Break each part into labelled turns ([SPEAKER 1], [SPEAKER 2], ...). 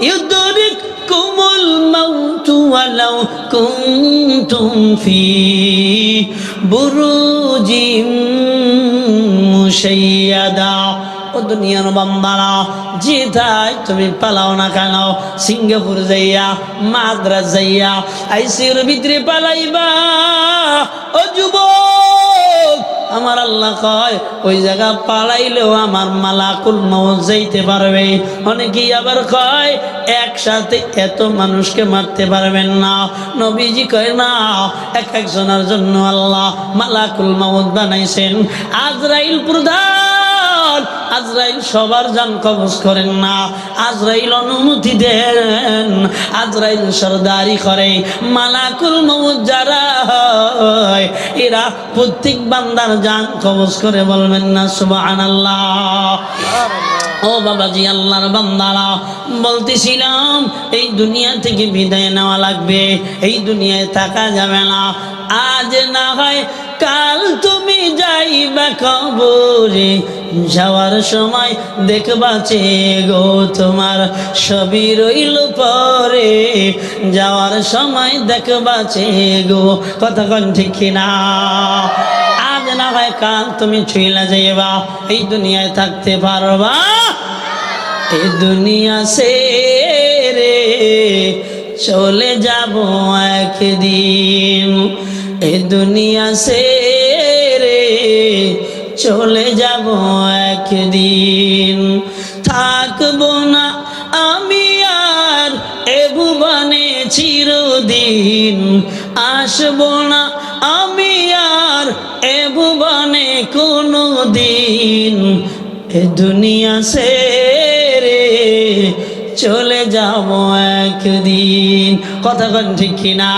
[SPEAKER 1] ইউদরিকুমুল মাউতু ওয়ালাউ কুনতুম ফি বুরুজিম মুশাইয়াদা। ও দুনিয়ার বান্দারা, যেটাই তুমি পালাও না কেন, সিঙ্গাপুর যাইয়া, মাদ্রাজ যাইয়া, আইসিউর ভিতরে পালাইবা, ও যুবক, আমার আল্লাহ কয় ওই জায়গা পালাইলেও আমার মালাকুল মউত যাইতে পারবে। অনেকেই আবার কয় একসাথে এত মানুষকে মারতে পারবেন না। নবীজি কয় না, এক একজনের জন্য আল্লাহ মালাকুল মউত বানাইছেন। আজরাইল প্রধান, আজরাইল সবার জান কবজ করেন না, আজরাইল অনুমতি দেন, আজরাইল সরদারি করে। মালাকুল মউত যারা হয় এরা প্রত্যেক বান্দার জান কবজ করে, বলবেন না সুবহানাল্লাহ। ও বাবাজি, আল্লাহর বান্দারা, বলতেছিলাম এই দুনিয়া থেকে বিদায় নেওয়া লাগবে, এই দুনিয়ায় থাকা যাবে না। আজ না হয় কাল তুমি যাইবা কবরে, যাওয়ার সময় দেখবা চে গো তোমার সবই রইল পরে, যাওয়ার সময় দেখবা চে গো। কথা কোন ঠিক কিনা? আজ না হয় কাল তুমি ছুঁইলা যাইবা, এই দুনিয়ায় থাকতে পারবা? এই দুনিয়া সে রে চলে যাব একদিন, এই দুনিয়া সে রে চলে যাব একদিন। থাকবো না আমি আর এ ভুবনে চিরদিন, আসবো না আমি আর এ ভুবনে কোনো দিন, এ দুনিয়া সে রে চলে যাব একদিন। কথা কোন ঠিক কিনা?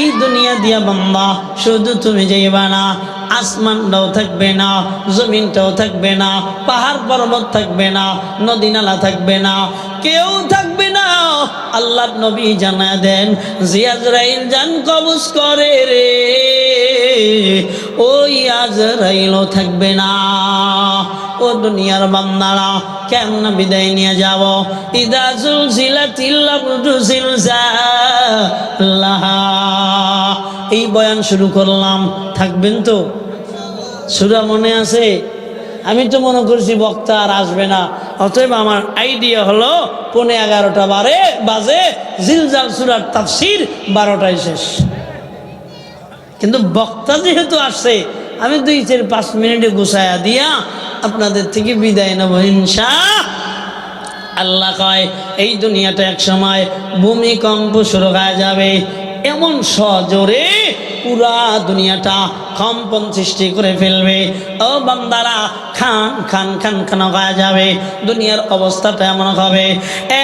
[SPEAKER 1] এই দুনিয়া দিয়া বান্দা শুধু তুমি যাইবা না, আসমানটাও থাকবে না, জমিনটাও থাকবে না, পাহাড় পর্বত থাকবে না, নদী নালা থাকবে না, কেউ থাকবে না। আল্লাহর নবী জানায় দেন, যে আজরাইল জান কবজ করে রে, ওই আজরাইলও থাকবে না। ও দুনিয়ার বান্দারা, কেমন বিদায় নিয়ে যাব? ইদা জুলজিলাতিল আরদু জিলজালাহা। এই বয়ান শুরু করলাম, থাকবেন তো? সূরা মনে আছে? আমি তো মনে করছি বক্তা আর আসবে না, অতএব আমার আইডিয়া হলো 11:15 বাজে জিলজাল সূরার তাফসীর 12টায় শেষ। কিন্তু বক্তা যেহেতু আসছে, আমি 2-4-5 মিনিটে গুছায়া দিয়া আপনাদের থেকে বিদায় নেব ইনশাআল্লাহ। কয় এই দুনিয়াটা এক সময় ভূমিকম্প শুরু হয়ে যাবে, এমন সজোরে পুরা দুনিয়াটা কম্পন সৃষ্টি করে ফেলবে। ও বান্দারা, খান খান খান খান হয়ে যাবে, দুনিয়ার অবস্থাটা এমন হবে,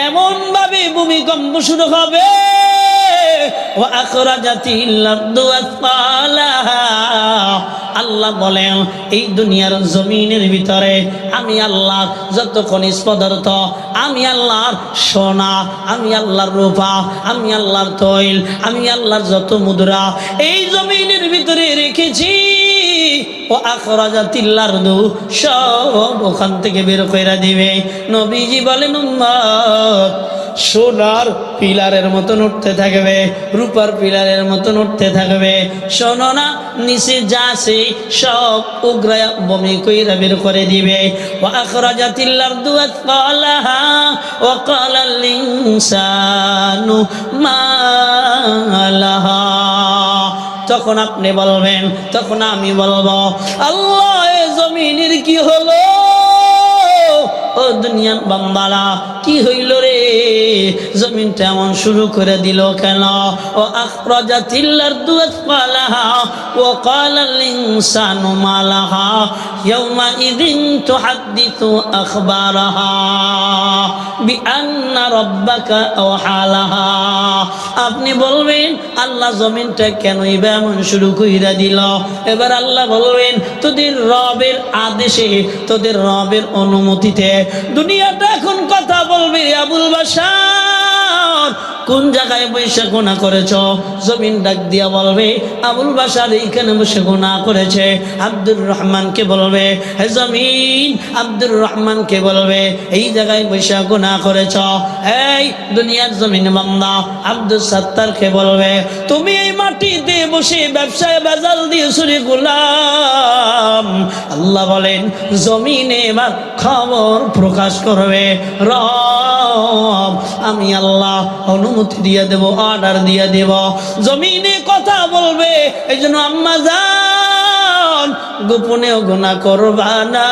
[SPEAKER 1] এমন ভাবে ভূমিকম্প শুরু হবে। আল্লাহ বলেন, এই দুনিয়ার জমিনের ভিতরে আমি আল্লাহর যত খনিজ পদার্থ, আমি আল্লাহর সোনা, আমি আল্লাহর রূপা, আমি আল্লাহর তৈল, আমি আল্লাহর যত মুদ্রা এই জমিনের ভিতরে রেখেছি। ও আখরাজাতিল আরদু, সব ওখান থেকে বের করে দিবে। নবীজি বলেন, উম্মত সোনার পিলারের মতন উঠতে থাকবে, রূপার পিলারের মতন উঠতে থাকবে। শোনো না, নিচে যা আছে সব উগরায়া বমি কইরা বের করে দিবে। ওয়া আখরাজাতিল আরদু আতকালাহা ওয়া ক্বালাল ইনসানু মা লাহা। তখন আপনি বলবেন, তখন আমি বলবো, আল্লাহ এ জমিনের কি হলো? ও দুনিয়ার বান্দারা, কি হইল রে? জমিনটা এমন শুরু করে দিল কেন? ও আখরাজাতিল আরদু আতকালাহা ওয়া ক্বালাল ইনসানু মা লাহা ইয়াওমা ইযিন তুহাদ্দিসু আখবারাহা বিআন্না রাব্বাকা আওহালাহা। আপনি বলবেন, আল্লাহ জমিনটা কেন এমন শুরু কইরা দিল? এবার আল্লাহ বলবেন, তোদের রবের আদেশে, তোদের রবের অনুমতিতে দুনিয়াটা এখন কথা বলবে। আবুল বাশার, কোন জায়গায় বসে গুনাহ করেছো? জমিন ডাক দিয়া বলবে আবুল বাশার এইখানে বসে গুনাহ করেছে। আব্দুর রহমানকে বলবে হে জমিন, আব্দুর রহমানকে বলবে এই জায়গায় বসে গুনাহ করেছো। এই দুনিয়ার জমিন বান্দা আব্দুল সাত্তারকে বলবে তুমি এই মাটিতে বসে ব্যবসায় বেজাল দিয়েছো রে গোলাম। আল্লাহ বলেন জমিনে এবার খবর প্রকাশ করবে, রব আমি আল্লাহ অনুমতি দিয়ে দেব, অর্ডার দিয়ে দেব, জমিনে কথা বলবে। এই জন্য আম্মা জান গোপনেও গুনাহ করবা না।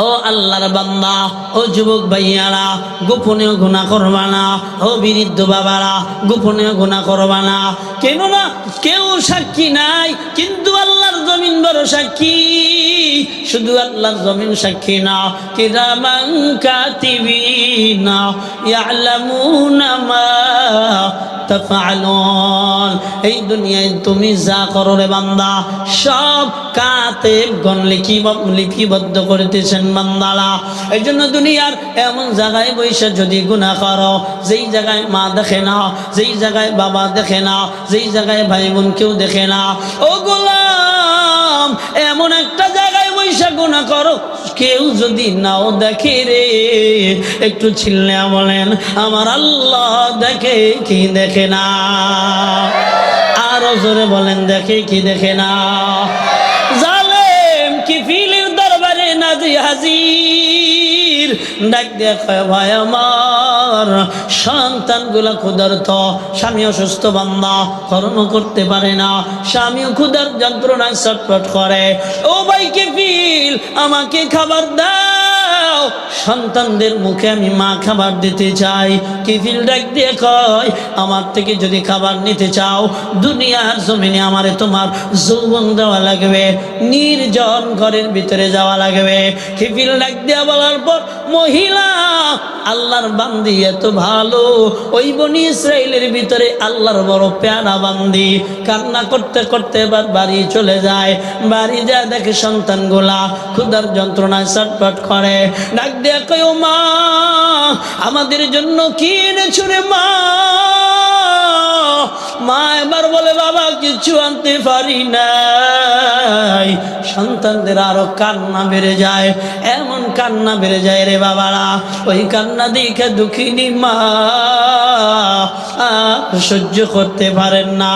[SPEAKER 1] ও আল্লাহর বান্দা, ও যুবক ভাইয়ারা গোপনেও গুনাহ করবা না। ও বৃদ্ধ বাবারা গোপনেও গুনাহ করবা না। কেন না কেউ সাক্ষী নাই, কিন্তু আল্লাহর জমিন বড় সাক্ষী। শুধু আল্লাহর জমিন সাক্ষী না, কিরামান কাতিবিনা ইয়ালামুনা মা তাফআলুন। এই দুনিয়ায় তুমি যা করো রে বান্দা সব কাতেবগণ লিপিবদ্ধ করতেছেন বান্দারা। এই জন্য দুনিয়ার এমন জায়গায় বসে যদি গুনাহ করো, যেই জায়গায় মা দেখে না, যেই জায়গায় বাবা দেখে না, যেই জায়গায় ভাই বোন কেউ দেখে না, ও গোলাম এমন একটা জায়গায় বসে গুনাহ করো কেউ যদি নাও দেখে রে, একটু চিল্লে বলেন আমার আল্লাহ দেখে কি দেখে না? আরো জোরে বলেন দেখে কি দেখে না? জালেম কি ফিলের দরবারে নাজি হাজির, ডাক দিয়ে কয় ভাই আমার সন্তানগুলা ক্ষুধার্ত, স্বামী অসুস্থ বান্দা কর্ম করতে পারে না, স্বামীও ক্ষুধার যন্ত্রণায় ছটফট করে। ও ভাই কে ফিল আমাকে খাবার দাও, সন্তানদের মুখে আমি মা খাবার দিতে চাই। কিফিল ডাক দিয়ে কয় আমার থেকে যদি খাবার নিতে চাও দুনিয়ার জমিনে আমারে তোমার যৌবন দেওয়া লাগবে, নির্জন ঘরের ভিতরে যাওয়া লাগবে। কিফিল ডাক দিয়ে বলার পর মহিলা আল্লাহর বান্দি এত ভালো, ওই বনি ইসরাইলের ভিতরে আল্লাহর বড় প্যারা বান্দি কান্না করতে করতে এবার বাড়ি চলে যায়। বাড়ি যা দেখে সন্তানগুলা ক্ষুধার যন্ত্রণায় ছটফট করে। ডাক দিয়ে কয় ও মা আমাদের জন্য কি এনেছো রে মা? মা এবার বলে বাবা কিছু আনতে পারি নাই। সন্তানদের আরো কান্না বেড়ে যায়, এমন কান্না বেড়ে যায় রে বাবারা, ওই কান্না দেখে দুঃখিনী মা সহ্য করতে পারেন না,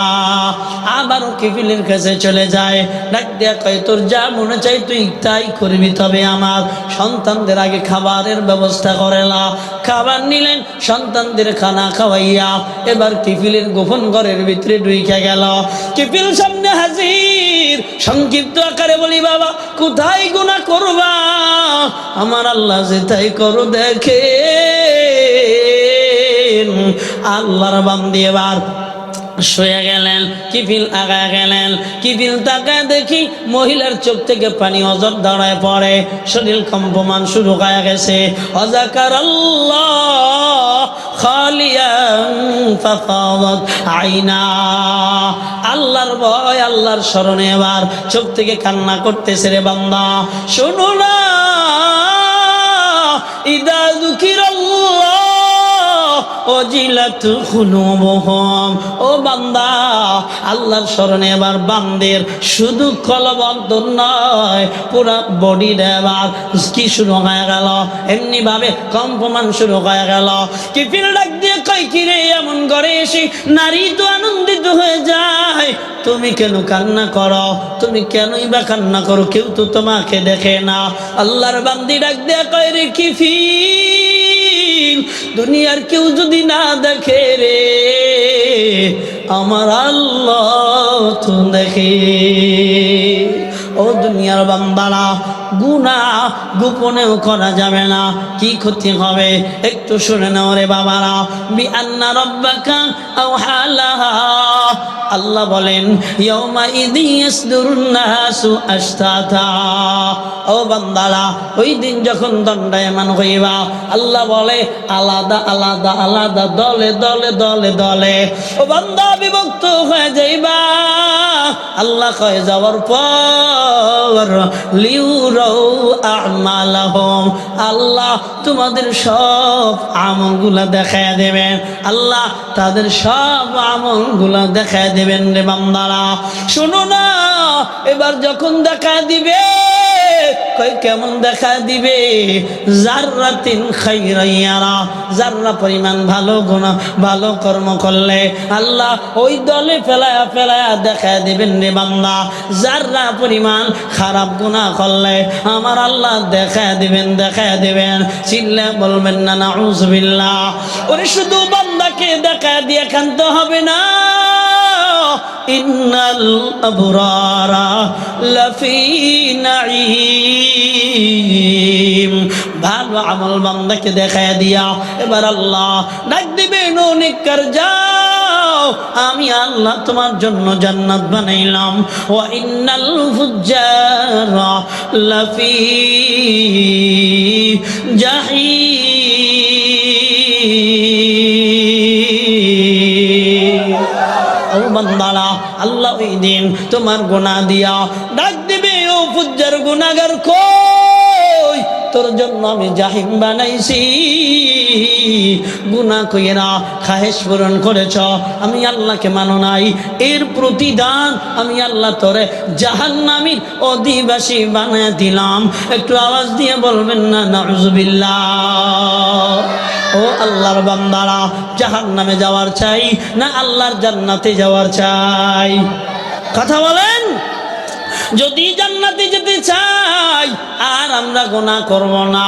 [SPEAKER 1] আবারও কিফিলের কাছে চলে যায়। ডাক দিয়া কয় তোর যা মনে চাই তুই তাই করবি, তবে আমার সন্তানদের আগে খাবারের ব্যবস্থা করেলা। খাবার নিলেন, সন্তানদের খানা খাওয়াইয়া এবার কিফিলের গোপন ঘরের ভিতরে ঢুইকা গেল। কিফিল সামনে হাজির, সংক্ষিপ্ত আকারে বলি বাবা কোথায় গুনাহ করবা? আমার আল্লাহ যে তাই করো দেখে। আল্লাহর বান্দি এবার শুয়ে গেলেন, কিফিল আগায় গেলেন। কিফিল তাকায় দেখি মহিলার চোখ থেকে পানি অজর দাঁড়ায় পড়ে, শরীর কম্পমান শুরু হয়ে গেছে। অজাকার আল্লাহ খালিয়ান ফাফাদাত আইনা, আল্লাহর ভয় আল্লাহর স্মরণে এবার চোখ থেকে কান্না করতেছে রে বান্দা। শোনো না ইদা যুকিরাল্লাহ ওয়াজিলাত কুলুবুহুম, ও বান্দা আল্লাহর স্মরণে এবার বান্দের শুধু কলব অন্তর নয় পুরা বডিটা এবার কি শুরু হয়ে গেল, এমনি ভাবে কম্পমান শুরু হয়ে গেল। কিফিল ডাক দিয়ে কয় কি রে এমন করে এসে নারী তো আনন্দিত হয়ে যায়, তুমি কেন কান্না করো? তুমি কেনই বা কান্না করো? কেউ তো তোমাকে দেখে না। আল্লাহর বান্দি ডাক দিয়ে কয় রে কিফিল দুনিয়ার কেউ যদি না দেখে রে আমার আল্লাহ তো দেখে। ও দুনিয়ার বান্দারা গুনাহ গোপনেও করা যাবে না, কি ক্ষতি হবে একটু শুনে নাও রে বাবারা। বিআন্না রাব্বাকা আওহালাহা, আল্লাহ বলেন ইয়াউমা ইযি ইয়াসদুরুন নাসু আশতাতা। ও বান্দারা ওই দিন যখন দণ্ডায়মান হইবা, আল্লাহ বলে আলাদা আলাদা আলাদা দলে দলে দলে দলে, ও বান্দা বিভক্ত হয়ে যাইবা। আল্লাহ কয়ে যাওয়ার পর লিউরাউ আমালাহুম, আল্লাহ তোমাদের সব আমলগুলা দেখায় দেবেন, আল্লাহ তাদের সব আমলগুলা দেখায় দেবেন রে বান্দারা। শোনো না, এবার যখন দেখা দিবে, কই কেমন দেখা দিবে? জাররাতিন খাইরান ইয়ারা, জাররা পরিমাণ ভালো গুনাহ ভালো কর্ম করলে আল্লাহ ওই দলে ফেলায়া ফেলায়া দেখা দিবেন রে বান্দা। জাররা পরিমাণ খারাপ গুনাহ করলে আমার আল্লাহ দেখা দিবেন, দেখা দিবেন। চিল্লা বলবেন না নাউযুবিল্লাহ। ওরে শুধু বান্দাকে দেখা দিয়ে ক্ষান্ত হবে না, ইন্নাল আবরারা লাফি নাঈম, ভালো আমল বান্দাকে দেখায় দিয়া এবার আল্লাহ ডাক দিবেন, ও নেককার যাও, আমি আল্লাহ তোমার জন্য জান্নাত বানাইলাম। ওয়া ইন্নাল ফুজ্জারা লাফি জাহিম। ও বান্দারা, আল্লাহ ওই দিন তোমার গুনাহ দিয়া ডাক দিবে, ও ফুজ্জার গুনাহগার কই, তোর জন্য আমি জাহিম বানাইছি। গুনাহ কইরা খাহেশ পূরণ করেছ, আমি আল্লাহকে মানো নাই, এর প্রতিদান আমি আল্লাহ তোরে জাহান্নামীর অধিবাসী বানায় দিলাম। একটু আওয়াজ দিয়ে বলবেন না নাউযুবিল্লাহ। ও আল্লাহর বান্দারা, জাহান্নামে যাওয়ার চাই না আল্লাহর জান্নাতে যাওয়ার চাই? কথা বলেন। যদি জান্নাতে যেতে চাই আর আমরা গুনাহ করব না,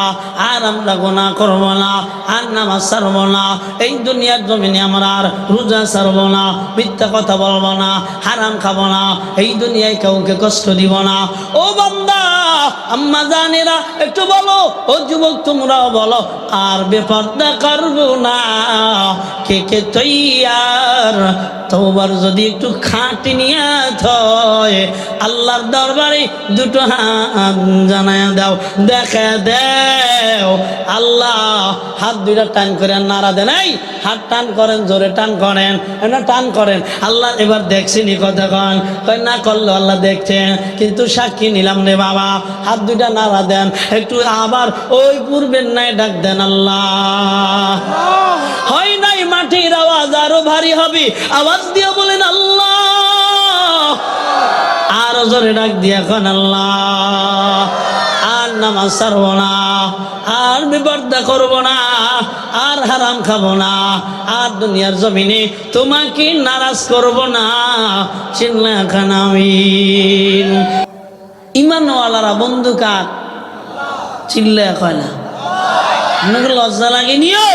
[SPEAKER 1] আর আমরা গুনাহ করব না, আর নামাজ ছাড়ব না, এই দুনিয়ার জমিনে আমরা আর রোজা ছাড়ব না, মিথ্যা কথা বলবো না, হারাম খাবো না, এই দুনিয়ায় কাউকে কষ্ট দিব না। ও বান্দা, আম্মা জানেরা একটু বলো, ও যুবক তোমরাও বলো, আর বেপরদা করব না। কে কে তৈয়ার? তওবার যদি একটু খাঁটি নিয়ত হয়, আল্লাহর দরবারে দুটো হাত জানায়া দাও, দেখা দাও। আল্লাহ হাত দুইটা টান করে নাড়া দেন, এই হাত টান করেন, জোরে টান করেন, না টান করেন। আল্লাহ এবার দেখছেনি কথা কন, কই না করলো আল্লাহ দেখছেন, কিন্তু সাক্ষী নিলাম রে বাবা। হাত দুইটা নাড়া দেন একটু, আবার ওই পূর্বের নাই ডাক দেন আল্লাহ। হয় নাই, মাটির আওয়াজ আরো ভারী হবে, আওয়াজ দিয়ে বলেন আল্লাহ। আর জোরে ডাক দিয়ে এখন আল্লাহ। আর নামাজ ছাড়বো না, আর বেপরদা করবো না, আর হারাম খাবো না, আর দুনিয়ার জমিনে তোমাকে নারাজ করবো না। চিল্লা এখন আমিন। ইমানওয়ালারা বন্ধু কার? চিল্লা কয় না, আপনাকে লজ্জা লাগেনিও?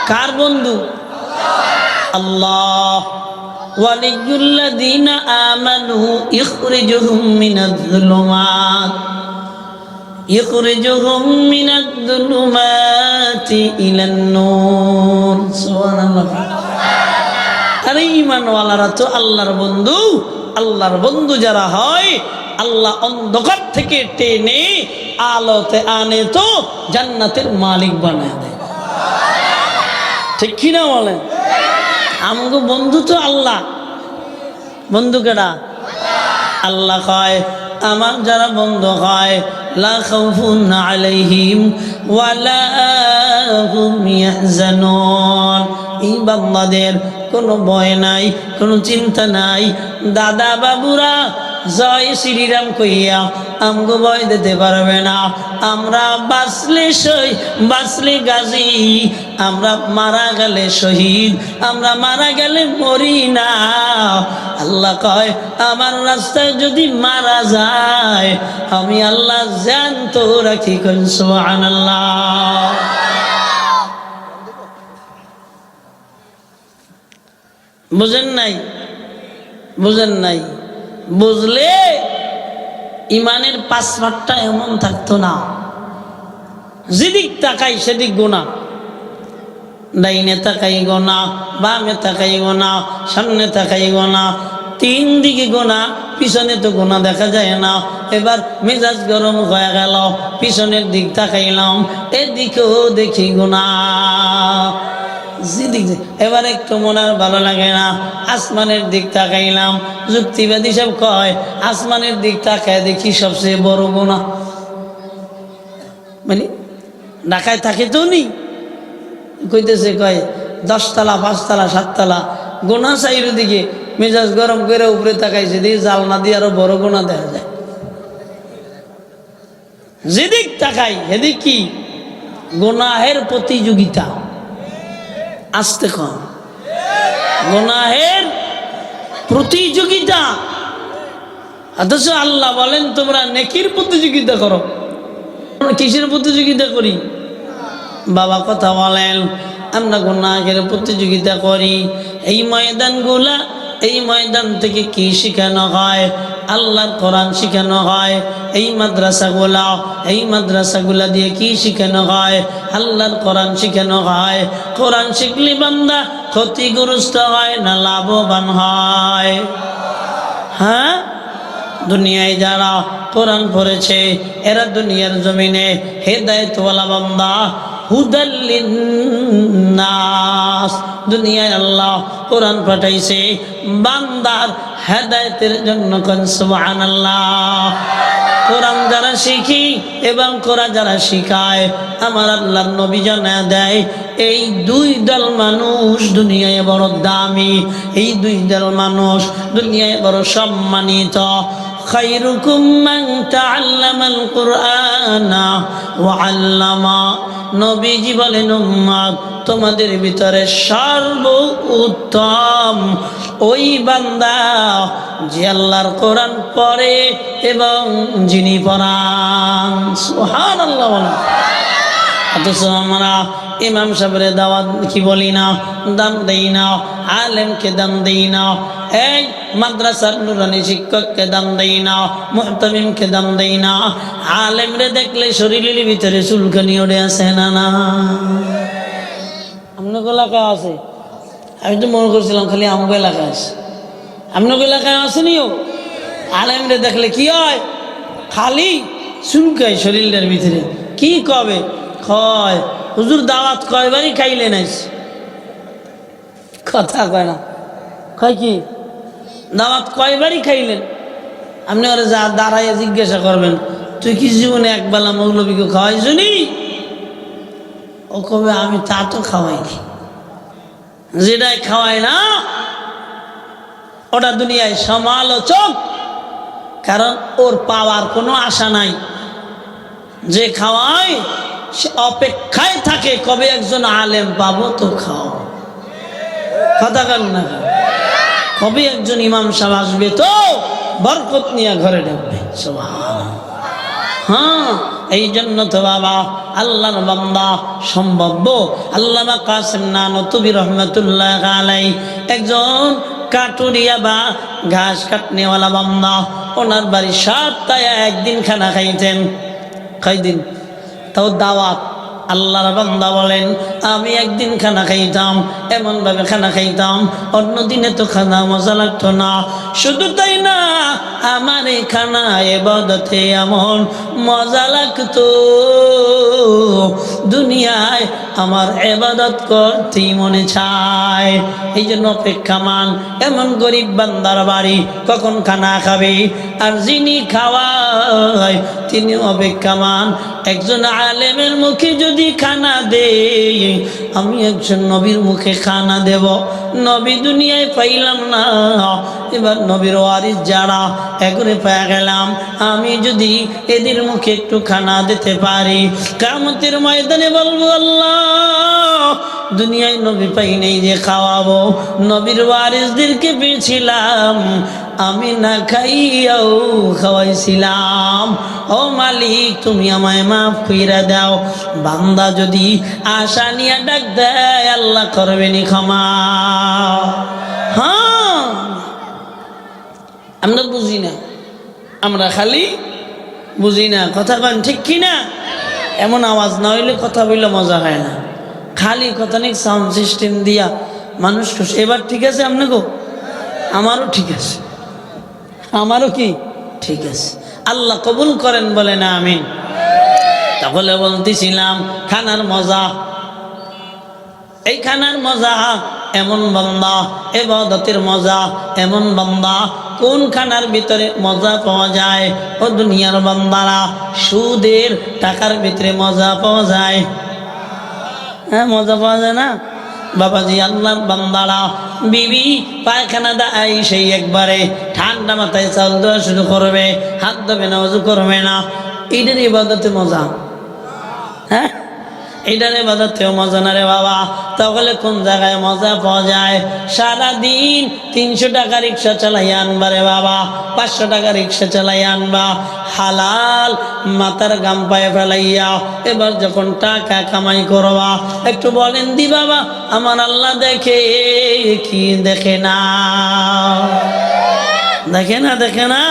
[SPEAKER 1] কার বন্ধু? আল্লাহ। ওয়ালিয়ুল্লাযীনা আমানু ইখরিজুহুম মিনায-যুলুমাতি ইলান-নূর। সুবহানাল্লাহ। আরে ঈমানওয়ালারা তো আল্লাহর বন্ধু। আল্লাহর বন্ধু যারা হয়, আল্লাহ অন্ধকার থেকে টেনে আলোতে আনে তো জান্নাতের মালিক বানায় দেয়। ঠিক কিনা বলেন? আমগো বন্ধু তো আল্লাহ। বন্ধু কেডা? আল্লাহ কয়, আমার যারা বন্ধু হয়, লা খাউফুন আলাইহিম ওয়ালা হুম ইয়াহজানুন, এই বান্দাদের কোনো ভয় নাই, কোনো চিন্তা নাই। দাদা বাবুরা জয় শ্রীরাম কইয়া আমগো ভয় দিতে পারবে না। আমরা বাঁচলে বাঁচলে গাজী, আমরা মারা গেলে শহীদ, আমরা মারা গেলে মরি না। আল্লাহ কয়, আমার রাস্তায় যদি মারা যায়, আমি আল্লাহ জ্যান্ত রাখি। কোন সুবহানাল্লাহ। বুঝেন নাই? বুঝেন নাই? বুঝলে ইমানের পাসওয়ার্ডটা এমন থাকতো না। যেদিক তাকাই সেদিক গোনা, ডাইনে তাকাই গোনা, বামে তাকাই গোনা, সামনে তাকাই গোনা, তিন দিকে গোনা, পিছনে তো গোনা দেখা যায় না। এবার মেজাজ গরম হয়ে গেল, পিছনের দিক তাকাইলাম, এদিকেও দেখি গোনা। যেদিক এবার একটু মনে আর ভালো লাগে না, আসমানের দিক তাকাইলাম। যুক্তিবাদী সব কয় আসমানের দিক তাকায় দেখি সবচেয়ে বড় গুনাহ, মানে ঢাকায় থাকে তো নি কইতেছে, কয় 10 তলা 5 তলা 7 তলা গুনাহ চাইর দিকে মেজাজ গরম করে উপরে তাকাইছে, দিয়ে জালনা দিয়ে আরো বড় গুনাহ দেখা যায়। যেদিক তাকাই এদিক কি গুনাহের প্রতিযোগিতা। আসতে কম, গুনাহের প্রতিযোগিতা। অথচ আল্লাহ বলেন তোমরা নেকির প্রতিযোগিতা করো। কিসের প্রতিযোগিতা করি? বাবা কথা বলেন, আমরা গুনাহের প্রতিযোগিতা করি। এই ময়দানগুলা, এই ময়দান থেকে কি শেখানো হয়? আল্লাহর কোরআন শেখানো হয়। এই মাদ্রাসাগুলা দিয়ে কি শেখানো হয়? আল্লাহর কোরআন শেখানো হয়। কোরআন শিখলে বান্দা ক্ষতিগ্রস্ত হয় না লাভবান হয়? হ্যাঁ, দুনিয়ায় যারা কোরআন পড়েছে এরা দুনিয়ার জমিনে হেদায়েতওয়ালা বান্দা, হুদাল্লিন্নাস। দুনিয়ায় আল্লাহ কোরআন পাঠাইছে বান্দার হেদায়েতের জন্য। কোন সুবহানাল্লাহ। কোরআন যারা শিখি এবং কোরআন যারা শিখায়, আমার আল্লাহর নবী জানায় দেয় এই 2 দল মানুষ দুনিয়ায় বড় দামি, এই 2 দল মানুষ দুনিয়ায় বড় সম্মানিত। খায়রুকুম মান তাআল্লামাল কুরআনা ওয়া আল্লামা। নবীজি বলেন উম্মত তোমাদের ভিতরে সর্বোত্তম ওই বান্দা যে আল্লাহর কোরআন পড়ে এবং যিনি পড়ান। সুবহানাল্লাহ বলেন। অথচ আমরা ইমাম সাহেবের দাওয়াত কি বলি না, দাম দেই না, আলেমকে দাম দেই না, এই মাদ্রাসার নুরানি শিক্ষককে দাম দেই না, মুহতামিমকে দাম দেই না। আলেমরে দেখলে শরীরের ভিতরে চুলকানি ওঠে, আছে না? না, আপনার এলাকায় আছে? আমি তো মনে করছিলাম খালি আমাকে এলাকায় আছে। আপনার এলাকায় আসেনিও? আলেমরে দেখলে কি হয়? খালি চুলকায় শরীরের ভিতরে। কি কবে কয় হুজুর দাওয়াত কয়বারই খাইলেন? কথা কয় না, কয় কি দাওয়াত কয়বারই খাইলেন? আপনি ওরা যা দাঁড়াইয়া জিজ্ঞাসা করবেন, তুই কি জীবনে একবেলা মৌলবীকে খাওয়াইছনি? ও কবে আমি তা তো খাওয়াইনি। যেটাই খাওয়াই না ওটা দুনিয়ায় সমালোচক, কারণ ওর পাওয়ার কোনো আশা নাই। যে খাওয়ায় সে অপেক্ষায় থাকে কবে একজন আলেম পাবো তো খাও। কথা কেন না, কবে একজন ইমাম সাহেব আসবে তো বরকত নিয়ে ঘরে ঢুকবে। হ্যাঁ, এই জন্য তো বাবা আল্লাহর বান্দা সম্ভব্য আল্লামা কাসেম নানতুবি রহমতুল্লাহ আলাইহি একজন কাটুরিয়া বা ঘাস কাটনেওয়ালা বান্দা। ওনার বাড়ি সপ্তাহে একদিন খানা খাইতেন। কয়দিন? তাও দাওয়াত। আল্লাহর বান্দা বলেন আমি একদিন খানা খাইতাম, এমন ভাবে খানা খাইতাম অন্য দিনে তো খানা মজা লাগতো না। শুধু তাই না, আমার এই খানা ইবাদতে এমন মজা লাগতো, দুনিয়ায় আমার ইবাদত করতেই মনে চায়। এই জন্য অপেক্ষামান এমন গরিব বান্দার বাড়ি কখন খানা খাবে, আর যিনি খাওয়ায় তিনি অপেক্ষামান একজন আলেমের মুখে যদি খানা দেই, আমি একজন নবীর মুখে খানা দেব। নবী দুনিয়ায় পাইলাম না, এবার নবীর ওয়ারিস যারা একরে পেয়ে গেলাম, আমি যদি এদের মুখে একটু খানা দিতে পারি, কিয়ামতের ময়দানে বলবো আল্লাহ দুনিয়ায় নবী পাই নেই যে খাওয়াবো, নবীর ওয়ারিসদেরকে পেয়েছিলাম, আমি না খাইয়াও খাওয়াইছিলাম। ও মালিক তুমি আমায় মাফ কইরা দাও। বান্দা যদি আশা নিয়ে ডাক দেয় আল্লাহ করবেনি ক্ষমা। হ্যাঁ, আমরা বুঝি না, আমরা খালি বুঝি না। কথা কন ঠিক কিনা? এমন আওয়াজ না হইলে কথা বললে মজা হয় না। খালি কথা নেই সাউন্ড সিস্টেম দিয়া মানুষ খুশি। এবার ঠিক আছে আপনাকে? আমারও ঠিক আছে, আমারও কি ঠিক আছে। আল্লাহ কবুল করেন বলে না আমিন। তাহলে বলতেছিলাম খানার মজা। এই খানার মজা এমন বান্দা, ইবাদতের মজা এমন বান্দা, কোন খানার ভিতরে মজা পাওয়া যায়? ও দুনিয়ার বান্দারা, সুদের টাকার ভিতরে মজা পাওয়া যায়। হ্যাঁ, মজা পাওয়া যায় না বাবাজি? আল্লাহর বান্দারা, বিবি পায়খানা দেয় সেই একবারে ঠান্ডা মাথায় চাল দেওয়া শুরু করবে, হাত দেবে না, ওযু করবে না। এটার ইবাদতে মজা। হ্যাঁ, এটার ইবাদতেও মজা না রে বাবা। তাহলে কোন জায়গায় মজা পাওয়া যায়? সারাদিন 300 টাকা রিক্সা চালাই আনবা রে বাবা, 500 টাকা রিক্সা চালাই আনবা, হালাল মাথার গাম পায়ে ফেলাইয়া এবার যখন টাকা কামাই করবা, একটু বলেন দি বাবা, আমার আল্লাহ দেখে কি দেখে না? দেখে না? দেখে না?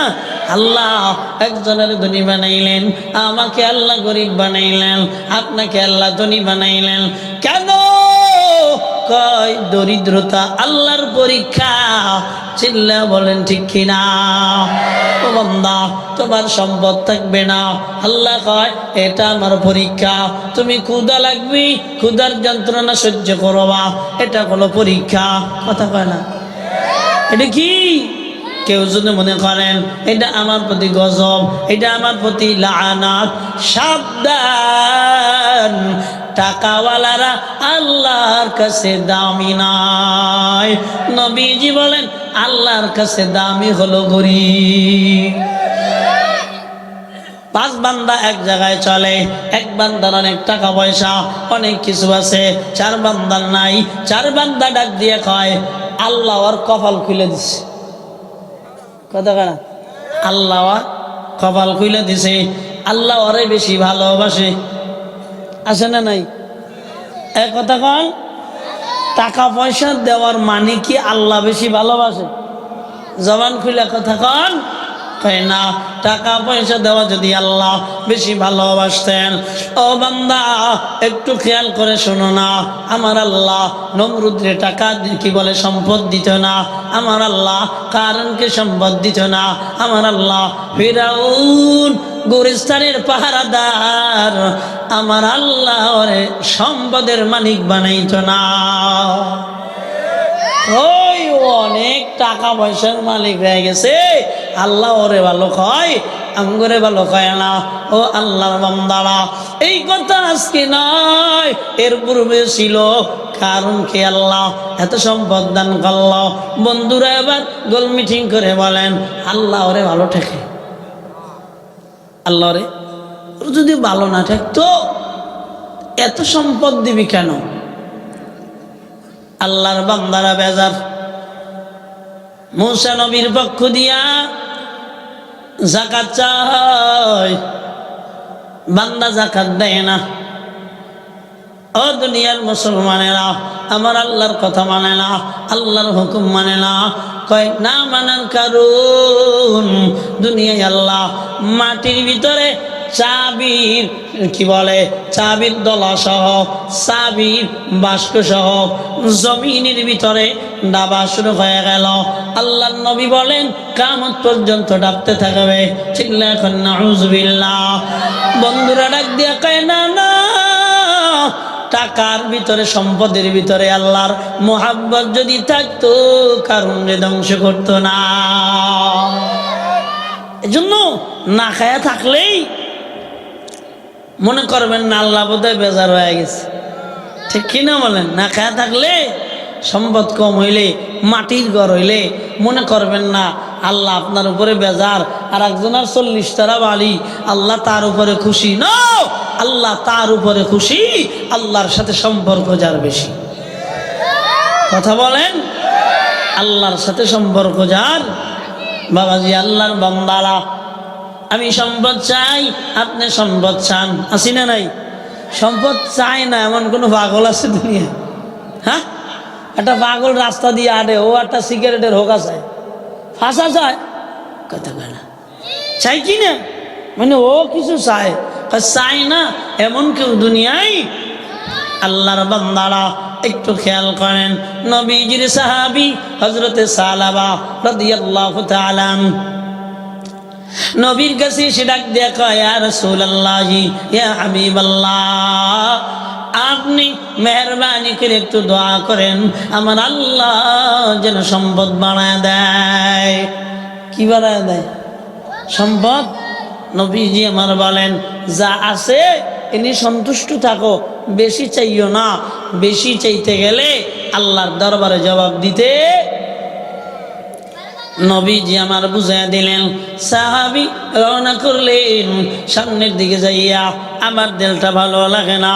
[SPEAKER 1] আল্লাহ একজনের ধনী বানাইলেন, আমাকে আল্লাহ গরিব বানাইলেন, আপনাকে আল্লাহ ধনী বানাইলেন কেন? কয় দরিদ্রতা আল্লাহর পরীক্ষা। চিল্লা বলেন ঠিক কিনা? ও বান্দা, তোমার সম্পদ থাকবে না, আল্লাহ কয় এটা আমার পরীক্ষা। তুমি ক্ষুধা লাগবে, ক্ষুধার যন্ত্রণা সহ্য করবা, এটা কোনো পরীক্ষা। কথা কয় না? এটা কি? কেউ যদি মনে করেন এটা আমার প্রতি গজব, এটা আমার প্রতি লাআনাত, সাবধান, টাকাওয়ালারা আল্লাহর কাছে দামি নয়। নবীজি বলেন আল্লাহর কাছে দামি হলো গরিব। 5 বান্দা এক জায়গায় চলে, এক বান্দার অনেক টাকা পয়সা, অনেক কিছু আছে, 4 বান্দার নাই। 4 বান্দা ডাক দিয়ে কয় আল্লাহ ওর কপাল খুলে দিছে। কথা কানা? আল্লাহ কপাল খুলে দিছে, আল্লাহ ওরে বেশি ভালোবাসে। আছে না নাই? এক কথা কন, টাকা পয়সা দেওয়ার মানে কি আল্লাহ বেশি ভালোবাসে? জবান খুলে কথা কন। কয় না, টাকা পয়সা দেওয়া যদি আল্লাহ বেশি ভালোবাসতেন, ও বান্দা একটু খেয়াল করে শোনো না, আমার আল্লাহ নমরুদ্রে টাকা কি বলে সম্পদ দিত না, আমার আল্লাহ কারণকে সম্পদ দিত না, আমার আল্লাহ ফিরাউন গোরস্থানের পাহারাদার আমার আল্লাহ ওরে সম্পদের মালিক বানাইত না। ওই অনেক টাকা পয়সার মালিক হয়ে গেছে, আল্লাহ ওরে ভালো কয়, আমগরে ভালো কয় না। ও আল্লাহর বান্দারা, এই কথা আজকে নয়, এর পূর্বে ছিল। কারণ কি আল্লাহ এত সম্পদ দান করলো? বন্ধুরা এবার গোল মিটিং করে বলেন আল্লাহ ওরে ভালো ঠেকে। আল্লাহ রে ওর যদি ভালো না ঠেকতো এত সম্পদ দিবি কেন? আল্লাহর বান্দারা বেজার। মূসা নবীর পক্ষ দিয়া যাকাত চায়, বান্দা যাকাত দেয় না। ও দুনিয়ার মুসলমানেরা, আমার আল্লাহর কথা মানে না, আল্লাহর হুকুম মানে না। কয় না মানার কারণ দুনিয়ায় আল্লাহ মাটির ভিতরে চাবির কি বলে, চাবির দলা সহ, চাবির বাস্ক সহ জমিনের ভিতরে ডাবা শুরু হয়ে গেল। আল্লাহর নবী বলেন কিয়ামত পর্যন্ত ডাবতে থাকবে। চিল্লা এখন নাউযুবিল্লাহ। বন্ধুরা ডাক দিয়া কয় না না, টাকার ভিতরে সম্পদের ভিতরে আল্লাহর মোহাব্বত যদি থাকতো কারণে ধ্বংস করতো না। এজন্য না খায়া থাকলেই মনে করবেন না আল্লাহ বোধহয় বেজার হয়ে গেছে। ঠিক কিনা বলেন? না খায়া থাকলে, সম্পদ কম হইলে, মাটির ঘর হইলে মনে করবেন না আল্লাহ আপনার উপরে বেজার, আর একজনের 40টা বাড়ি, আল্লাহ তার উপরে খুশি। না, আল্লাহ তার উপরে খুশি, আল্লাহর সাথে সম্পর্ক যার বেশি। কথা বলেন, আল্লাহর সাথে সম্পর্ক যার। বাবাজি, আল্লাহর বান্দারা, আমি সম্পদ চাই, আপনি সম্পদ চান, আছি না নাই? সম্পদ চাই না এমন কোন পাগল আছে দুনিয়া? হ্যাঁ, একটা পাগল রাস্তা দিয়ে আটে, ও একটা সিগারেটের হোকা চায়, ফাঁসা চায়। কথা বলে না, চাই কি না? মানে ও কিছু চায়, চাই না এমন কেউ দুনিয়ায়? আল্লাহর বান্দারা একটু খেয়াল করেন, নবীজির সাহাবী হযরতে সালাবা রাদিয়াল্লাহু তাআলা নবীর কাছে এসে ডাক দিয়া কয়, ইয়া রাসূলুল্লাহ, ইয়া হাবিবাল্লাহ, আপনি মেহরবানি করে একটু দোয়া করেন আমার আল্লাহ যেন সম্পদ বাড়ায় দেয়। কি বাড়ায় দেয়? সম্পদ। নবীজি আমার বলেন যা আছে এনি সন্তুষ্ট থাকো, বেশি চাইও না। বেশি চাইতে গেলে আল্লাহর দরবারে জবাব দিতে। নবীজি আমার বুঝাইয়া দিলেন। সাহাবী রওনা করলেন সামনের দিকে যাইয়া। আমার দিলটা ভালো লাগে না,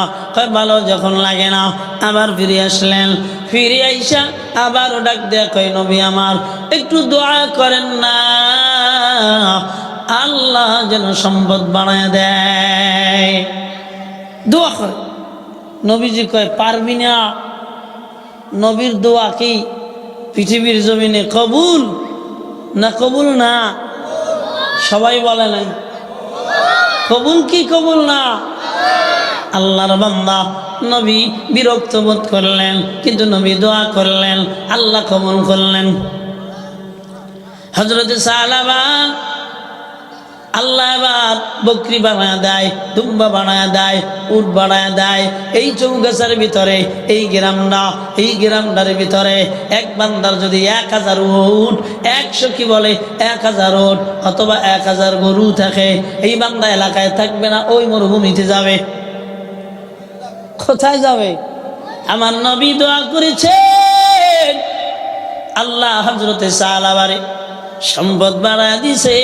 [SPEAKER 1] ভালো যখন লাগে না আবার ফিরে আসলেন। ফিরে আইসা আবারও ডাক দেয়া কয় নবী আমার একটু দোয়া করেন না আল্লাহ যেন সম্পদ বাড়ায় দেয়। দোয়া করে। নবীজি কয় পারবি না? নবীর দোয়া কি পৃথিবীর জমিনে কবুল না কবুল না? সবাই বলে নাই কবুল কি কবুল না? আল্লাহর বান্দা নবী বিরক্ত বোধ করলেন, কিন্তু নবী দোয়া করলেন, আল্লাহ কবুল করলেন। হযরতে সালাবা আল্লাহ এবার বকরি বানায় দেয়, দুম্বা বানায় দেয়, উট বানায় দেয়। এই চৌগাছার ভিতরে এই গ্রামটার ভিতরে এক বান্দার যদি 1000 উট, 100 কি বলে 1000 উট অথবা 1000 গরু থাকে, এই বান্দা এলাকায় থাকবে না, ওই মরুভূমিতে যাবে। কোথায় যাবে? আমার নবী দোয়া করেছেন আল্লাহ হযরতে সালাবারে সম্পদ বাড়ায় দিছে,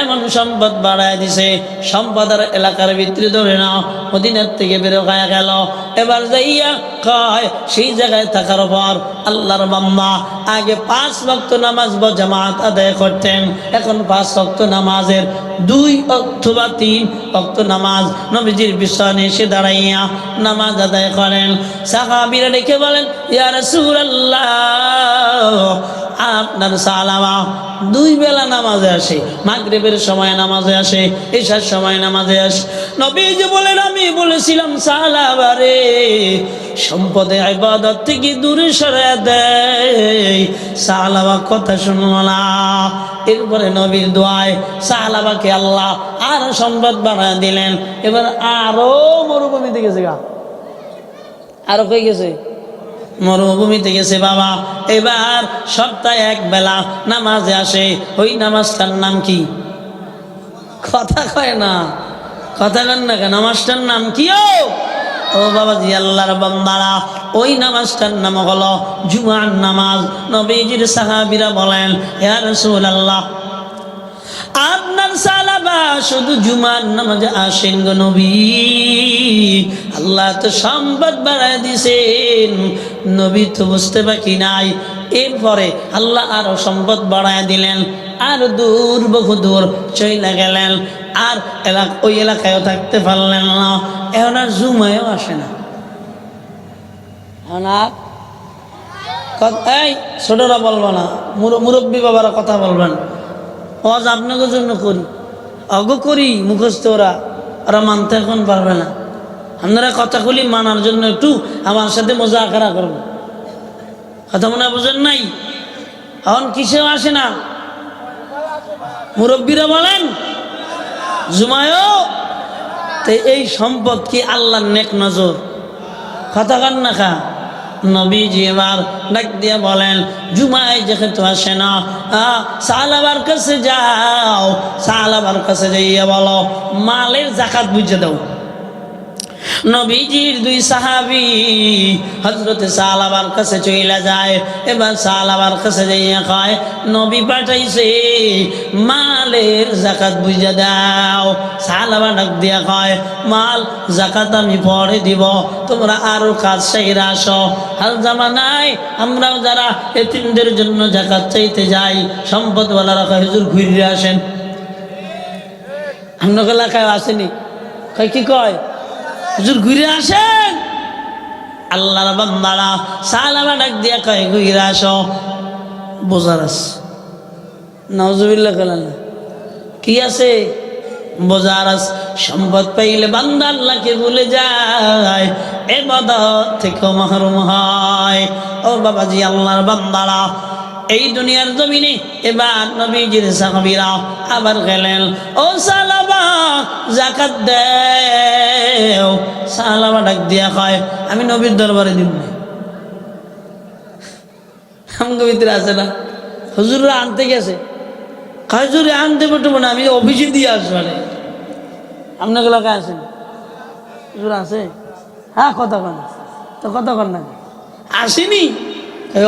[SPEAKER 1] এমন সম্পদ বাড়ায় দিছে সম্পদের এলাকার ভিতরে ধরে নাও মদিনার থেকে বের হয়ে গেল। এবার যাইয়া কয় সেই জায়গায় থাকার পর আল্লাহর বান্দা আগে 5 ওয়াক্ত নামাজ জামাত আদায় করতেন, এখন 5 ওয়াক্ত নামাজের 2 অথবা 3 ওয়াক্ত নামাজ নবীজির পিছনে এসে দাঁড়াইয়া নামাজ আদায় করেন। সাহাবীরা ডেকে বলেন ইয়া রাসূলুল্লাহ আপনার সালাবা 2 বেলা নামাজে আসে, মাগরিবের সময় নামাজে আসে, এশার সময় নামাজে আসে। নবীজি বলেন আমি বলেছিলাম সালাবা রে সম্পদে ইবাদত থেকে দূরে সরিয়ে দেয়। সালাবা কথা শুনলো না। এরপরে নবীর দোয়ায় সালাবাকে আল্লাহ আরো সম্পদ বাড়ায় দিলেন। এবার আরো মরুভূমিতে গেছে, আরো কই গেছে? মরুভূমিতে গেছে বাবা। এবার সপ্তাহে 1 বেলা নামাজে আসে। ওই নামাজটার নাম কি? কথা কয় না, কথা কন না কেন? নামাজটার নাম কি? ও বাবাজি আল্লাহর বান্দারা, ওই নামাজটার নাম হলো জুমার নামাজ। নবীজির সাহাবীরা বলেন ইয়া রাসূলুল্লাহ আপনার সালাবা শুধু জুমার নামাজে আসেন গো নবী, আল্লাহ তো সম্পদ বাড়ায় দিছেন। নবী তো বুঝতে বাকি নাই। এরপরে আল্লাহ আরো সম্পদ বাড়ায় দিলেন, আর দূর বহু দূর চলে গেলেন, আর ওই এলাকায়ও থাকতে পারলেন না। এখন আর জুমায়ও আসে না। এই ছোটরা বলবো না, মুরব্বী বাবারা কথা বলবেন। ওয়াজ আপনাদের জন্য করি, করি মুখস্থ, ওরা মানতে এখন পারবে না। আপনারা কথাগুলি মানার জন্য একটু আমার সাথে মুজাহারা করবেন। কথা মনে বুঝেন নাই? এখন কিসেও আসে না? মুরব্বীরা বলেন জুমায়ও। তো এই সম্পদ কি আল্লাহর নেক নজর? কথা কান না খা। নবীজি এবার ডাক দিয়ে বলেন জুমায় যেহেতু আসে না, সালাবার কাছে যাও, সালাবার কাছে যাইয়া বলো মালের যাকাত বুঝে দাও। নবীজির 2 সাহাবী হযরতে সালাবার কাছে চলে যায়। এবার সালাবার কাছে যাইয়া কয় নবী পাঠাইছে মালের যাকাত বুঝে দাও। সালাবা ডাক দিয়া কয় মাল যাকাত আমি পরে দিব, তোমরা আরো কাজ সাইরা আসো। হাল জামানায় আমরাও যারা এতিমদের জন্য যাকাত চাইতে যাই, সম্পদওয়ালারা কয় হুজুর ঘুরে আসেন। আপনার এলাকায় আসেনি? কয় কি কয়? হুজুর ঘুরে আসেন। আল্লাহর বান্দারা সালামা ডাক দিয়া কয় ঘুরে আসো, বোঝার আছে। নাউজুবিল্লাহ বলেন কি আছে? বোঝার আছে। সম্পদ পাইলে বান্দা আল্লাহকে ভুলে যায়, ইবাদত থেকে মাহরুম হয়। ও বাবাজি আল্লাহর বান্দারা, এই দুনিয়ার জমিনে এবার নবীজির সাহাবীরা আবার গেলেন, ও সালাবা যাকাত দেন। সাহাবা ডাক দিয়া কয় আমি নবীর দরবারে দিব না। আমগো ভিতরে আছে না, হুজুররা আনতে গেছে, হুজুরে আনতে পারবো না, আমি অফিসে দিয়ে আসবো। আপনার এলাকায় আছেন হুজুর আছে? হ্যাঁ কথা কন তো, কথা কন না আসেনি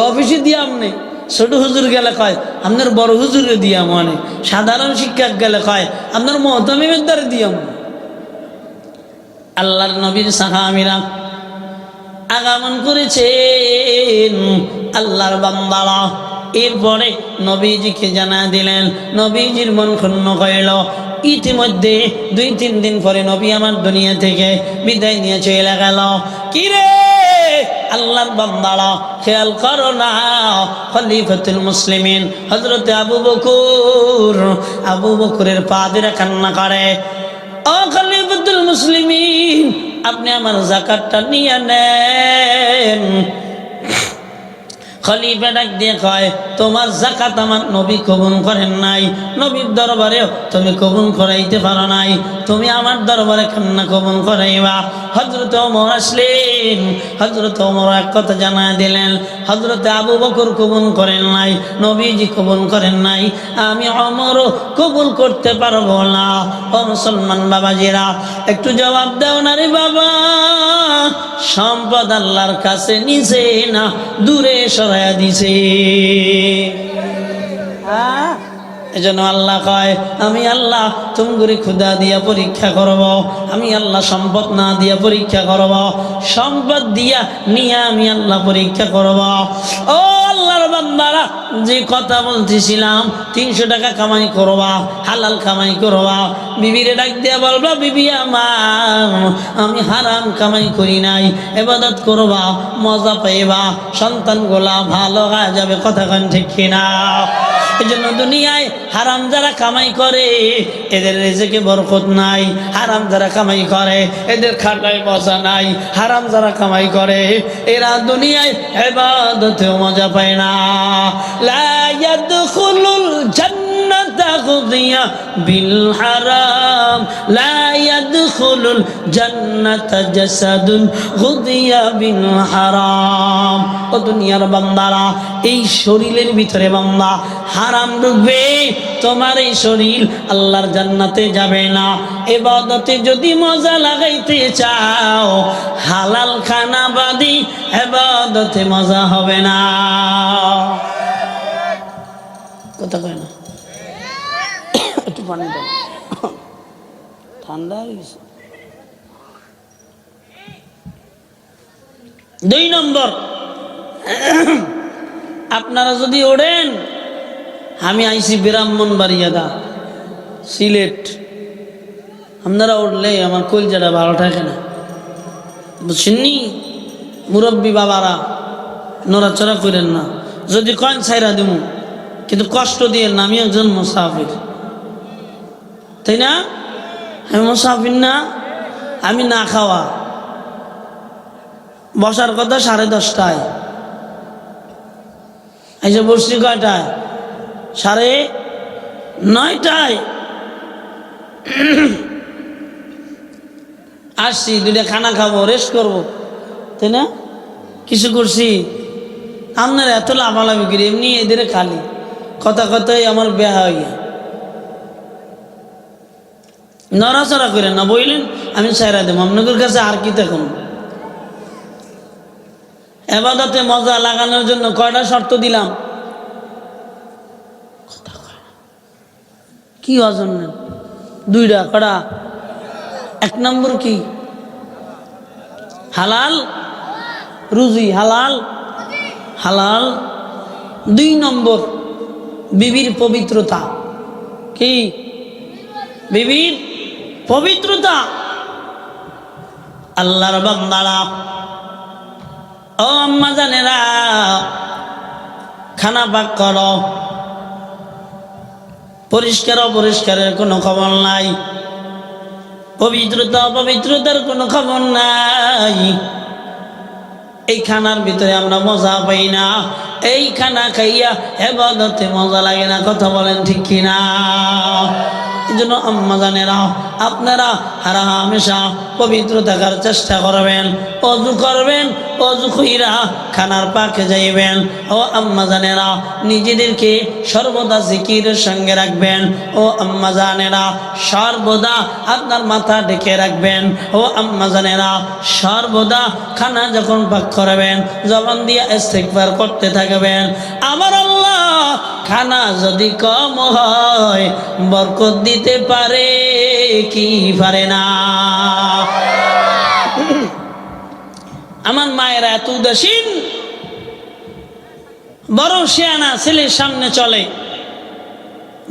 [SPEAKER 1] অফিসে দিয়ে আপনি। ছোট হুজুর গেলে কয় আপনার বড় হুজুরে দিয়া মানে, সাধারণ শিক্ষক গেলে কয় আপনার মহতামিমের দ্বারা দিয়া মনে। আল্লাহর নবীর সাহাবীরা আগমন করেছেন, আল্লাহর বান্দারা এরপরে নবীজিকে জানা দিলেন। নবীজির মন ক্ষুণ্ণ হইল। ইতিমধ্যে 2-3 দিন পরে নবী আমার দুনিয়া থেকে বিদায় নিয়ে চলে গেল। কিরে আল্লাহর বান্দারা খেয়াল করো না, খলিফাতুল মুসলিমিন হযরতে আবু বকরের পা ধরে কান্না করে, ও খলিফাতুল মুসলিমিন আপনি আমার যাকাতটা নিয়ে নেন। খলিফা ডাক দিয়ে কয় তোমার যাকাত আমার নবী কবুল করেন নাই, নবীর দরবারেও তুমি কবুল করাইতে পারো নাই, তুমি আমার দরবারে কেমনে কবুল করাইবা? হযরত ওমর আসলেন, হযরত ওমর এক কথা জানা দিলেন, হযরতে আবু বকর কবুল করেন নাই, নবীজি কবুল করেন নাই, আমি ওমরও কবুল করতে পারবো না। ও মুসলমান বাবাজিরা একটু জবাব দাও না রে বাবা, সম্পদ আল্লাহর কাছে নিছে না দূরে সরাইয়া দিছে? এজন্য আল্লাহ কয় আমি আল্লাহ তুমি ক্ষুধা দিয়া পরীক্ষা করব, আমি আল্লাহ সম্পদ না দিয়া পরীক্ষা করব, সম্পদ দিয়া নিয়ে আমি আল্লাহ পরীক্ষা করব। ও আল্লাহর বান্দারা যে কথা বলতেছিলাম 300 টাকা কামাই করবা, হালাল কামাই করবা, বিবিরে ডাক দিয়া বলবা বিবি আমার আমি হারাম কামাই করি নাই, ইবাদত করবা, মজা পাইবা, সন্তানগুলা ভালো হয়ে যাবে। কথা কান ঠিক কিনা? এজন্য দুনিয়ায় হারাম যারা কামাই করে এদের রিজিকে বরকত নাই, হারাম যারা কামাই করে এদের খাটায় মজা নাই, হারাম যারা কামাই করে এরা দুনিয়ায় ইবাদতেও মজা পায় না। লা ইয়াদখুলুল জান্নাতা গুদিয়া বিল হারাম, লা ইয়াদখুলুল জান্নাতা জাসাদুন গুদিয়া বিল হারাম। ও দুনিয়ার বান্দারা এই শরীরের ভিতরে বান্দা হারাম ঢুকবে, তোমার এই শরীর আল্লাহর জান্নাতে যাবে না। ইবাদতে যদি মজা লাগাইতে চাও হালাল খানা বাদি ইবাদতে মজা হবে না। কথা কয় না? একটু পানি দাও, ঠান্ডা হয়ে গেছে। 2 নম্বর, আপনারা যদি ওড়েন, আমি আইছি ব্রাহ্মণবাড়িয়া সিলেট, আপনারা উঠলে আমার কলজাটা ভালো থাকে না, বুঝছেননি? মুরব্বী বাবারা নড়াচড়া করেন না, যদি কয়েন ছাইরা দিব কিন্তু কষ্ট দিয়ে না, আমি একজন মুসাফির, তাই না? আমি মুসাফির না, আমি না খাওয়া। বসার কথা 10:30টায়, এসে বসছি কয়টায়? 9:30টায় আসছি, 2টা খানা খাবো, রেস্ট করবো, তাই না? কিছু করছি? আপনার এত লাফালাফি করি, এমনি এদের খালি কথা কথাই আমার বেহা হইয়া। নড়াচড়া করেন না, বললেন আমি সাইরা দেব আপনাদের কাছে। আর কি দেখুন, ইবাদতে মজা লাগানোর জন্য কয়টা শর্ত দিলাম? কি ওজন? 2টা। কটা? 1 নম্বর কি? হালাল রুজি, হালাল হালাল। 2 নম্বর বিবির পবিত্রতা। কি? বিবির পবিত্রতা। আল্লাহর বান্দারা, ও আম্মা জানেরা, খানা পাক করো, পরিষ্কার অপরিষ্কারের কোনো খবর নাই, পবিত্রতা অপবিত্রতার কোনো খবর নাই। এই খানার ভিতরে আমরা মজা পাই না, এই খানা খাইয়া ইবাদতে মজা লাগে না। কথা বলেন ঠিক কিনা? এই জন্য আম্মা জানেরা আপনারা হামেশা পবিত্র থাকার চেষ্টা করবেন, অজু করবেন, অজু কইরা খানার পাকে যাইবেন। ও আম্মা জানেরা নিজেদেরকে সর্বদা জিকিরের সঙ্গে রাখবেন। ও আম্মা জানেরা সর্বদা আপনার মাথা ঢেকে রাখবেন। ও আম্মা জানেরা সর্বদা খানা যখন পাক করবেন জবান দিয়ে ইস্তিগফার করতে থাকবেন। আমার আল্লাহ খানা যদি কম হয় বরকত দিতে পারে কি পারে না? আমার মায়েরা এত উদাসীন, বড় শিয়ানা ছেলের সামনে চলে,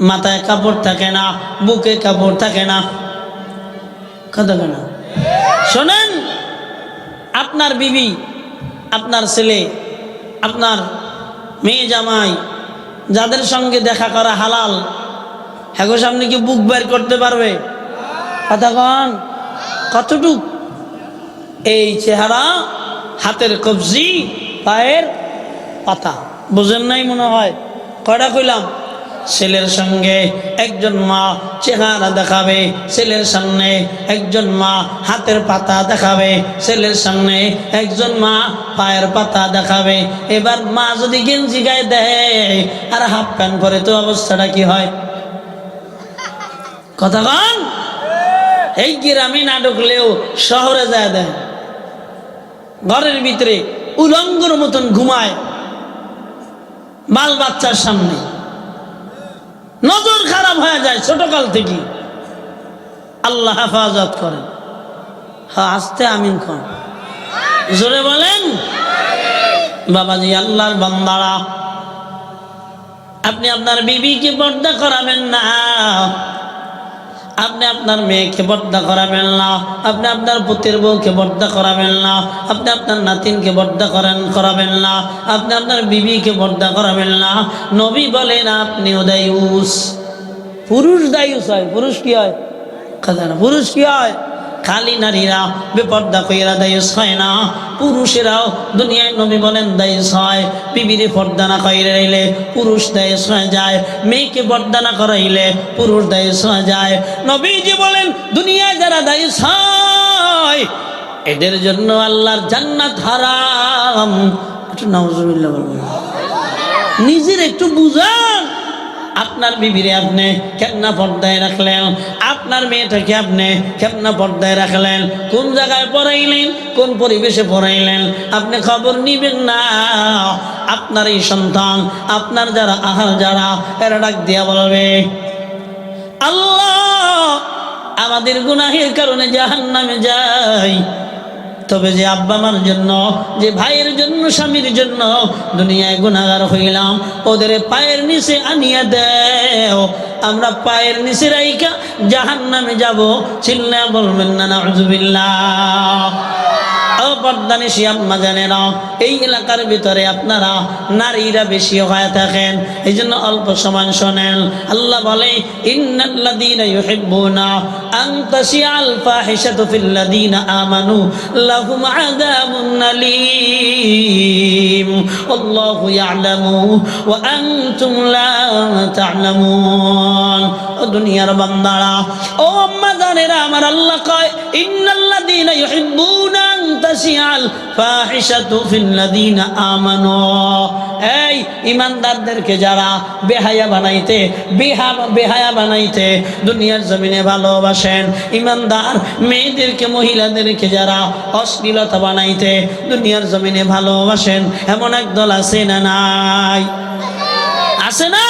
[SPEAKER 1] মাথায় কাপড় থাকে না, বুকে কাপড় থাকে না, কথা না। শোনেন, আপনার বিবি, আপনার ছেলে, আপনার মেয়ে জামাই যাদের সঙ্গে দেখা করা হালাল, হ্যাগো সামনে কি বুক বের করতে পারবে? কথা কন, কতটুক? এই চেহারা, হাতের কবজি, পায়ের পাতা, বুঝেন নাই মনে হয়? কয়টা কইলাম? ছেলের সঙ্গে একজন মা চেহারা দেখাবে, ছেলের সামনে একজন মা হাতের পাতা দেখাবে, ছেলের সামনে একজন মা পায়ের পাতা দেখাবে। এবার মা যদি গেঞ্জি গায়ে দেয় আর হাফ প্যান্ট পরে, তো অবস্থাটা কি হয়? কথা কন। এই গ্রামে না ঢুকলেও শহরে যায় দেয়, ঘরের ভিতরে উলঙ্গর মতন ঘুমায় বাল বাচ্চার সামনে, নজর খারাপ হয়ে যায় ছোটকাল থেকে। আল্লাহ হেফাজত করেন। হ্যাঁ, আস্তে আমিন খান, জোরে বলেন। বাবাজি, আল্লাহর বান্দারা, আপনি আপনার বিবিকে পর্দা করাবেন না, আপনি আপনার মেয়েকে পর্দা করাবেন না, আপনি আপনার পুত্রের বউকে পর্দা করাবেন না, আপনি আপনার নাতিনকে পর্দা করাবেন না, আপনি আপনার বিবিকে পর্দা করাবেন না। নবী বলেন আপনিও দায়ুস। পুরুষ দায়ুস হয়। পুরুষ কি হয়? কথা না। পুরুষ কি হয়? খালি নারীরা বেপর্দা কইরা দায়ুস হয় না, পুরুষেরাও দুনিয়ায় নবী বলেন দায়ুস হয়। বিবিরে পর্দা না করাইলে পুরুষ দায়ুস হয়ে যায়, মেয়েকে পর্দা না করাইলে পুরুষ দায়ুস হয়ে যায়। নবীজি বলেন দুনিয়ায় যারা দায়ুস হয় এদের জন্য আল্লাহর জান্নাত হারাম। একটু নাউজুবিল্লাহ বলবেন। নিজের একটু বুঝান। আপনার বিবিরে আপনি কেমনা পর্দায় রাখলেন, আপনার মেয়েটাকে আপনি কেমনা পর্দায় রাখলেন, কোন জায়গায় পড়াইলেন, কোন পরিবেশে পড়াইলেন, আপনি খবর নিবেন না। আপনার এই সন্তান, আপনার যারা যারা এরা ডাক দিয়া বলবে, আল্লাহ আমাদের গুনাহের কারণে জাহান্নামে যাই, তবে যে আব্বা মার জন্য, যে ভাইয়ের জন্য, স্বামীর জন্য দুনিয়ায় গুনাহগার হইলাম, ওদের পায়ের নিচে আনিয়া দেও, আমরা পায়ের নিচে রাইখা জাহান্নামে যাব। চিল্লা বলবেন না নাউজুবিল্লাহ। পর্দানিশী আম্মা জানেরা, এই এলাকার ভিতরে আপনারা নারীরা বেশি হয়ে থাকেন, এই জন্য অল্প সময় শোনেন। আল্লাহ বলে ইন্নাল্লাযীনা ইউহিব্বুনা আন তাশিআল ফাহিশাতু ফিল্লাযীনা আমানু লাহুম আযাবুন আলীম আল্লাহু ইয়ালামু ওয়া আনতুম লা তা'লামুন। ও দুনিয়ার বান্দারা, ও আম্মা জানেরা, আমার আল্লাহ কয় ইন্নাল্লাযীনা ইউহিব্বুনা আন তাশিআল ফাহিশাতু ফিল্লাযীনা আমানু। এই ইমানদারদেরকে যারা বেহায়া বানাইতে দুনিয়ার জমিনে ভালোবাসেন, ইমানদার মেয়েদেরকে, মহিলাদেরকে যারা অশ্লীলতা বানাইতে দুনিয়ার জমিনে ভালোবাসেন, এমন একদল আছে না নাই? আছে না?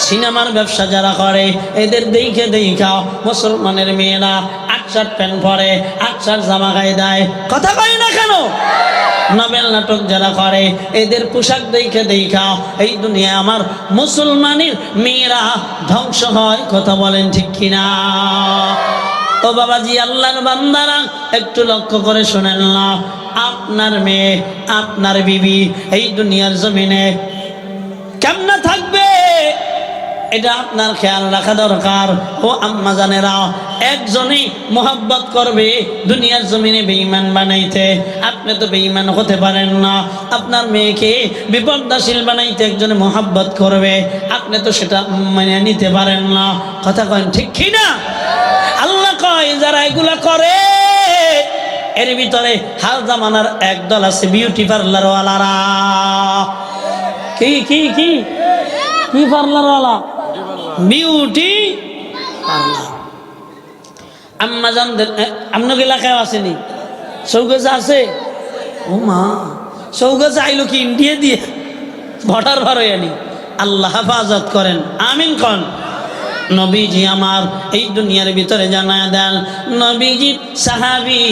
[SPEAKER 1] সিনেমার ব্যবসা যারা করে, এদের দেখে মুসলমানের মেয়েরা আটশাট প্যান্ট পরে, আটশাট জামা গায়ে দেয়। কথা কয় না কেন? নবেল নাটক যারা করে, এদের পোশাক দেখে এই দুনিয়া আমার মুসলমানের মেয়েরা ধ্বংস হয়। কথা বলেন ঠিক কিনা? ও বাবাজি, আল্লাহর বান্দারা, একটু লক্ষ্য করে শোনেন না। আপনার মেয়ে, আপনার বিবি এই দুনিয়ার জমিনে কেমনে থাকবে? এটা আপনার খেয়াল রাখা দরকার। ও আম্মা জানেরা, একজনই মোহাব্বত করবে দুনিয়ার জমিনে বেঈমান বানাইতে, আপনি তো বেঈমান হতে পারেন না। আপনার মেয়েকে বিপর্দাশীল বানাইতে একজনে মোহাব্বত করবে, আপনি তো সেটা মেনে নিতে পারেন না। কথা কন ঠিক কি না? আল্লাহ কয় যারা এগুলা করে এর ভিতরে হাল জামানার একদল আছে বিউটি পার্লার ওয়ালারা। কি কি কি কি পার্লার ওয়ালা? Beauty parlour. আম্মা জানদের আপনার এলাকায় আসেনি? চৌগাছা আছে? ও মা, চৌগাছা আইলো কি ইন্ডিয়া দিয়ে? ভটার ভার আনি। আল্লাহ হেফাজত করেন, আমিন কন। নবীজি আমার এই দুনিয়ার ভিতরে জানায় দেন, নবীজি সাহাবী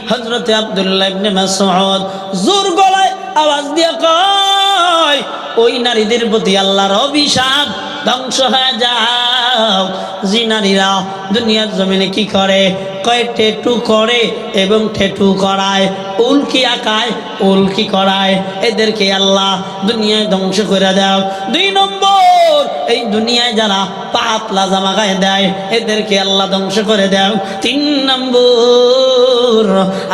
[SPEAKER 1] হযরতে আব্দুল্লাহ ইবনে মাসউদ জোর গলায় আওয়াজ দিয়ে কয়, ওই নারীদের প্রতি আল্লাহর অভিশাপ, ধ্বংস হয়ে যাও। যে নারীরা দুনিয়ার জমিনে কি করে? কয় টেটু করে এবং টেটু করায়, উল্কি আঁকায়, উল্কি করায়, এদেরকে আল্লাহ দুনিয়ায় ধ্বংস করে দাও। 2 নম্বর, এই দুনিয়ায় যারা পাতলা জামা গায়ে দেয় এদেরকে আল্লাহ ধ্বংস করে দাও। 3 নম্বর,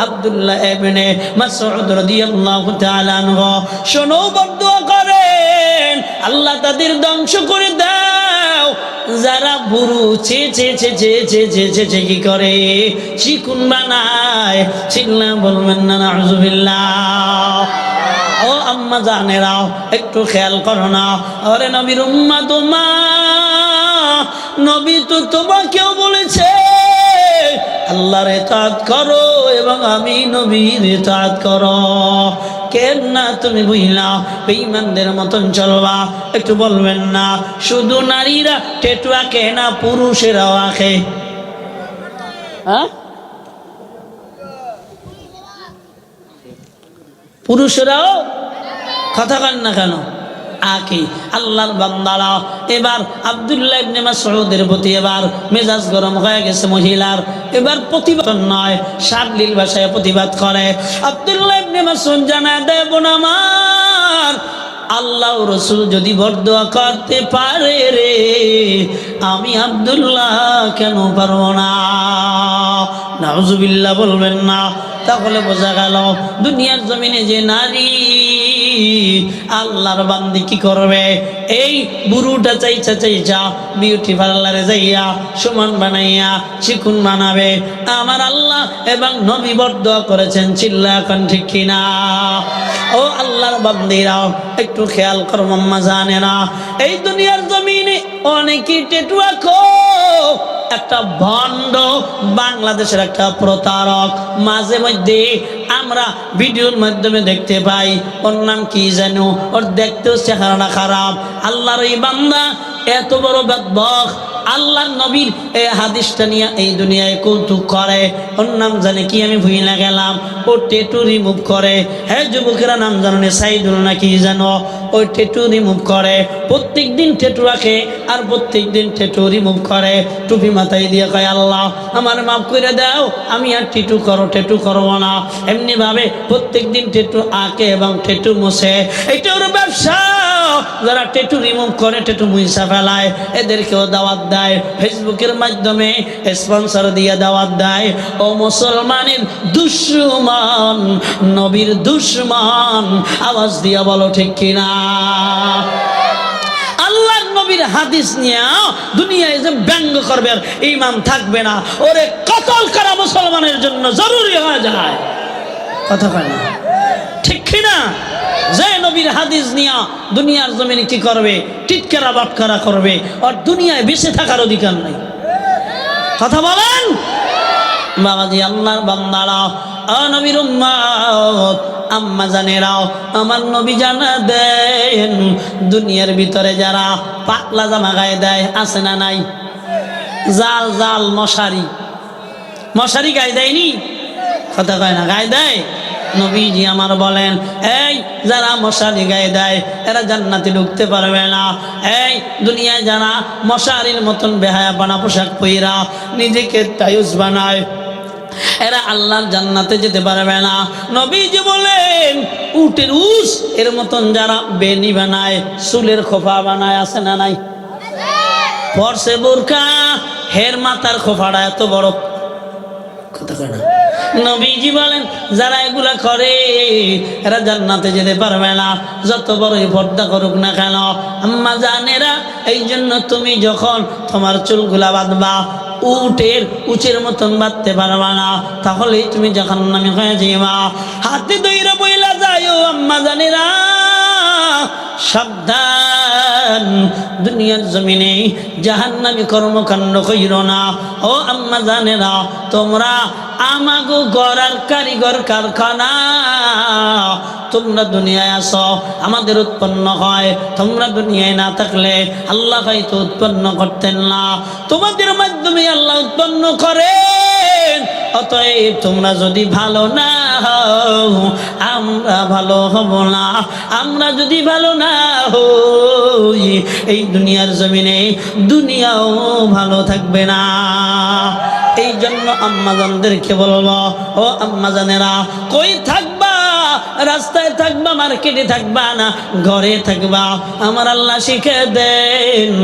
[SPEAKER 1] আব্দুল্লাহ ইবনে মাসউদ রাদিয়াল্লাহু তাআলা আনহু শোনো বদদুয়া করেন, আল্লাহ তাদের ধ্বংস করে দাও যারা বুরু চে চে চে চে চে চে চে চে কি করে? চিকুন বানায়। চিল্লা বলবেন না নাউযুবিল্লাহ। ও আম্মা জানেরাও, একটু খেয়াল করো না। আরে নবীর উম্মত, মা নবী তো তোমাকেও বলেছে আল্লাহর ইতাআত করো এবং আমি নবীর ইতাআত করো। কেন না তুমি বুঝলা বেঈমানদের মতন চলবা? একটু বলবেন না শুধু নারীরা টেটু আঁকে না, পুরুষেরাও আঁকে? হ্যাঁ, পুরুষেরাও কথা কন না কেন? আঁকে। আল্লাহর বান্দারা এবার আব্দুল্লাহ ইবনে মাসউদের প্রতি এবার মেজাজ গরম হয়ে গেছে মহিলার। এবার প্রতিবাদ নয়, শালীল ভাষায় প্রতিবাদ করে। আব্দুল্লাহ ইবনে মাসউদ জানায় দেয়, বোন আমার, আল্লাহ রাসূল যদি বরদোয়া করতে পারে রে, আমি আব্দুল্লাহ কেন পারবো না? নাউযুবিল্লাহ বলবেন না। তাহলে বোঝা গেল দুনিয়ার জমিনে যে নারী আল্লাহর বান্দি কি করবে? এই বুড়ুটা চাইছা চাইছা বিউটি পার্লারে যাইয়া সমান বানাইয়া চিকুন বানাবে। আমার আল্লাহ এবং নবী বরদোয়া করেছেন, চিল্লা এখন ঠিক কিনা? ও আল্লাহর বান্দিরাও একটু খেয়াল করো আম্মা জানেরা, এই দুনিয়ার জমিনে অনেকেই টেটু আঁকো। একটা ভণ্ড বাংলাদেশের একটা প্রতারক মাঝে মধ্যে আমরা ভিডিওর মাধ্যমে দেখতে পাই। ওর নাম কি জানো? ওর দেখতেও চেহারাটা খারাপ। আল্লাহর এই বান্দা এত বড় বদবখ, আল্লাহর নবীর এই হাদিসটা নিয়ে এই দুনিয়ায় কৌতুক করে। ওর নাম জানে কি আমি ভুলে গেলাম। ও টেটু রিমুভ করে। হ্যাঁ যুবকেরা, নাম জানো না সাইদুল না কি জানো? ওই টেটু রিমুভ করে, প্রত্যেক দিন টেটু রাখে আর প্রত্যেক দিন টেটু রিমুভ করে। টুপি মাথায় দিয়ে কয়, আল্লাহ আমার মাফ করে দাও, আমি আর টেটু করবো না। এমনি ভাবে প্রত্যেক দিন টেটু আঁকে এবং টেটু মোছে। এটা ওর ব্যবসা। যারা টেটু রিমুভ করে, টেটু মুইসা ফেলায়, এদেরকেও দাওয়াত দেয় ফেসবুকের মাধ্যমে, স্পন্সর দিয়ে দাওয়াত দেয়। ও মুসলমানের দুশমন, নবীর দুশমন, আওয়াজ দিয়া বলো ঠিক কিনা? আল্লাহর নবীর হাদিস নিয়ে দুনিয়ায় যে ব্যঙ্গ করবে আর ঈমান থাকবে না, ওরে কতল করা মুসলমানের জন্য জরুরি হয়ে যায়। কথা কয় না ঠিক কিনা? যে নবীর হাদিস নিয়ে দুনিয়ার জমিনে কি করবে? টিটকারা বাটকারা করবে, আর দুনিয়ায় বেঁচে থাকার অধিকার নাই। কথা বলেন বাবাজি। আল্লাহর বান্দারা, নবীর উম্মত, আম্মা জানেরাও, আমার নবী জানা দেন দুনিয়ার ভিতরে যারা পাতলা জামা গায়ে দেয় আছে না নাই? জাল জাল মশারি গায়ে দেয়নি? কথা কয় না, গায়ে দেয়। নবীজি আমার বলেন, এই যারা মশারি গায়ে দেয় এরা জান্নাতে ঢুকতে পারবে না। এই দুনিয়ায় যারা মশারির মতন বেহায়াপনা পোশাক পইরা নিজেকে তায়ুস বানায়, এরা আল্লাহর জান্নাতে যেতে পারবে না। নবীজি বলেন, উটের উস এর মতন যারা বেনি বানায়, চুলের খোপা বানায় আছে না নাই? পরছে বোরকা, হের মাথার খোফাটা এত বড়, কথা কয় না। নবীজি বলেন যারা এগুলা করে এরা জান্নাতে যেতে পারবে না, যত বড়ই পর্দা করুক না কেন। আম্মা জানেরা, এই জন্য তুমি যখন তোমার চুলগুলা বাঁধবা উটের উচের মতন বাঁধতে পারবা না, তাহলে তুমি জাহান্নামী হয়ে যাইবা। হাতে দইরা বইলা যাইও আম্মা জানেরা, সাবধান, দুনিয়ার জমিনে জাহান্নামী কর্মকাণ্ড কইরো না। ও আম্মা জানেরা, তোমরা আমাগো গড়ার কারিগর কারখানা, তোমরা দুনিয়ায় আসো, আমাদের উৎপন্ন হয়। তোমরা দুনিয়ায় না থাকলে আল্লাহ হয়তো উৎপন্ন করতেন না, তোমাদের মাধ্যমে আল্লাহ উৎপন্ন করেন। অতএব তোমরা যদি ভালো না হও, আমরা ভালো হব না। আমরা যদি ভালো না হই, এই দুনিয়ার জমিনে দুনিয়াও ভালো থাকবে না। এই জন্য আম্মাজানদেরকে বলবো, ও আম্মাজানেরা, কই থাকবা? রাস্তায় থাকবা, মার্কেটে থাকবা না ঘরে থাকবা? আমার আল্লাহ শিখে দেন,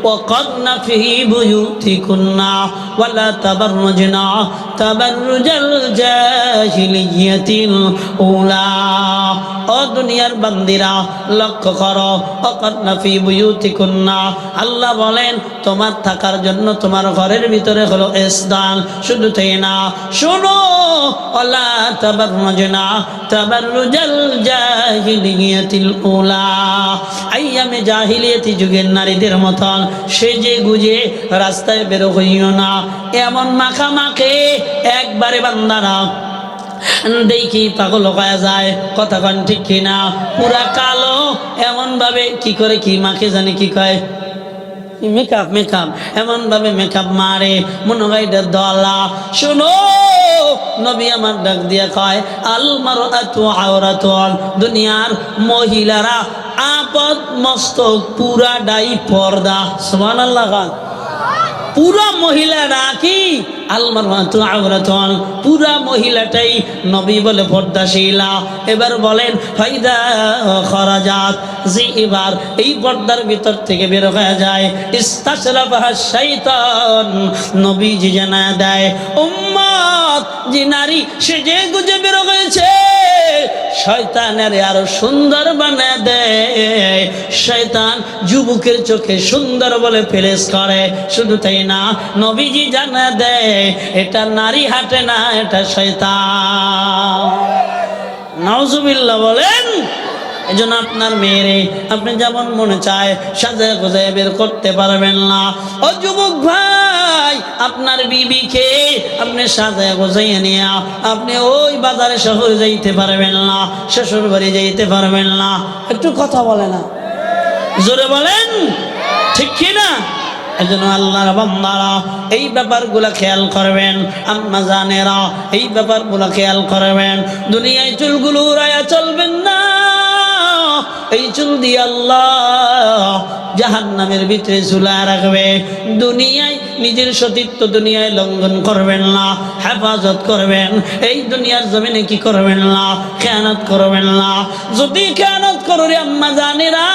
[SPEAKER 1] ওয়াকারনা ফি বুয়ুতিকুন্না ওয়ালা তাবাররুজনা তাবাররুজাল জাহিলিয়াতিল উলা। ও দুনিয়ার বান্দিরা, লক্ষ্য করো, ওয়াকারনা ফি বুয়ুতিকুন্না, আল্লাহ বলেন তোমার থাকার জন্য তোমার ঘরের ভিতরে হলো স্থান। শুধু তাই না, শোনো, ওয়ালা তাবাররুজনা তাবাররুজাল জাহিলিয়াতিল উলা, আইয়ামে জাহিলিয়াতি যুগের নারীদের মতন সেজে গুজে রাস্তায় বের হইও না। এমন মাখামাখে একবারে বান্দারা দেখি পাগল হয়ে যায়, কথা কন ঠিক কিনা? পুরা কালো এমন ভাবে কি করে কি মাকে জানি কি কয়, মেকআপ মেকআপ এমন ভাবে মেকআপ মারে, মনে হয় এটা দলা। শোনো, নবী আমার ডাক দিয়া কয়, আল মারআতু আওরাতুন, দুনিয়ার মহিলারা আপদ মস্তক পুরাটাই পর্দা। সুবহানাল্লাহ। পুরা মহিলারা কি? আল মারআতু আওরাতুন, পুরা মহিলাটাই নবী বলে পর্দাশীলা। এবার বলেন ফাইদা খরাজাত, যে এবার এই পর্দার ভিতর থেকে বের হয়ে যায়, ইস্তাশরাফা শাইতান, নবীজি জানা দেয় উম্মত, যে নারী সে যে গুজে বের হয়েছে শয়তানের আরো সুন্দর বানিয়ে দেয়। শয়তান যুবকের চোখে সুন্দর বলে পেরেস করে। শুধু তাই না, নবীজি জানা দেয় এটা নারী হাঁটে না, এটা শয়তান। নাউজুবিল্লাহ বলেন। এই জন্য আপনার মেয়েরে আপনি যেমন মনে চায় সাজায় গোজায় বের করতে পারবেন না। ও যুবক ভাই, আপনার বিবিকে আপনি সাজায় গোজাইয়ে নিয়ে আপনি ওই বাজারে শহরে যাইতে পারবেন না, শ্বশুর বাড়ি যাইতে পারবেন না। একটু কথা বলে না, জোরে বলেন, ঠিক কিনা? এই জন্য আল্লাহর বান্দারা এই ব্যাপারগুলো খেয়াল করবেন, আম্মা জানেরা এই ব্যাপারগুলো খেয়াল করবেন। দুনিয়ায় চুলগুলো উড়াইয়া চলবেন না। এই চুল দিয়ে আল্লাহ জাহান্নামের ভিতরে ঝুলায় রাখবে। দুনিয়ায় নিজের সতীত্ব দুনিয়ায় লঙ্ঘন করবেন না, হেফাজত করবেন। এই দুনিয়ার জমিনে কি করবেন না? খেয়ানত করবেন না। যদি খেয়ানত করো আম্মা জানেরা,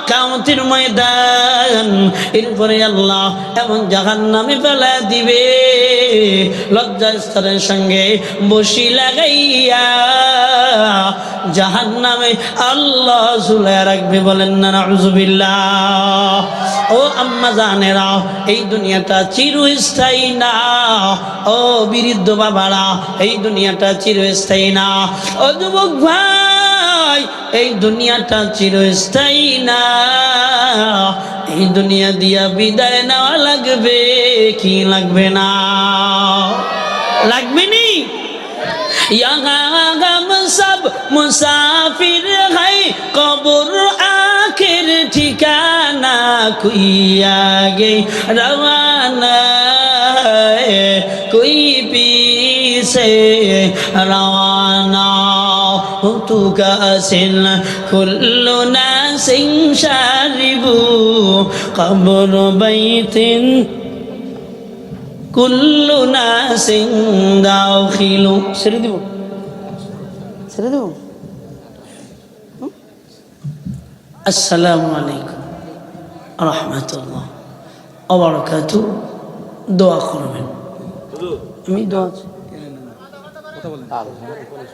[SPEAKER 1] কিয়ামতের ময়দান এরপরে আল্লাহ এমন জাহান্নামে ফেলে দিবে, লজ্জাস্থানের সঙ্গে বসি লাগাইয়া জাহান্নামে আল্লাহ ঝুলাইয়া রাখবে। বলেন না নাউজুবিল্লাহ। ও আম্মা জানেরা, এই দুনিয়াটা চিরস্থায়ী না। ও বৃদ্ধ বাবারা, এই দুনিয়াটা চিরস্থায়ী না। ও যুবক ভাই, এই দুনিয়াটা চিরস্থায়ী না। এই দুনিয়া দিয়া বিদায় নেওয়া লাগবে কি লাগবে না? লাগবে নি? यहाँ गम सब मुसाफिर है, कब्र आखिर ठिकाना कोई आगे रवाना है, कोई पीछे रवाना। तू का सिल कुल्लु नासिं शारिबु कब्र बैतिन কুল্লু নাসিন দাখিলু। ছেড়ে দিব, ছেড়ে দেব। আসসালামু আলাইকুম রাহমাতুল্লাহ। ওয়া বারাকাতুহু। দোয়া করবেন। আমি দোয়া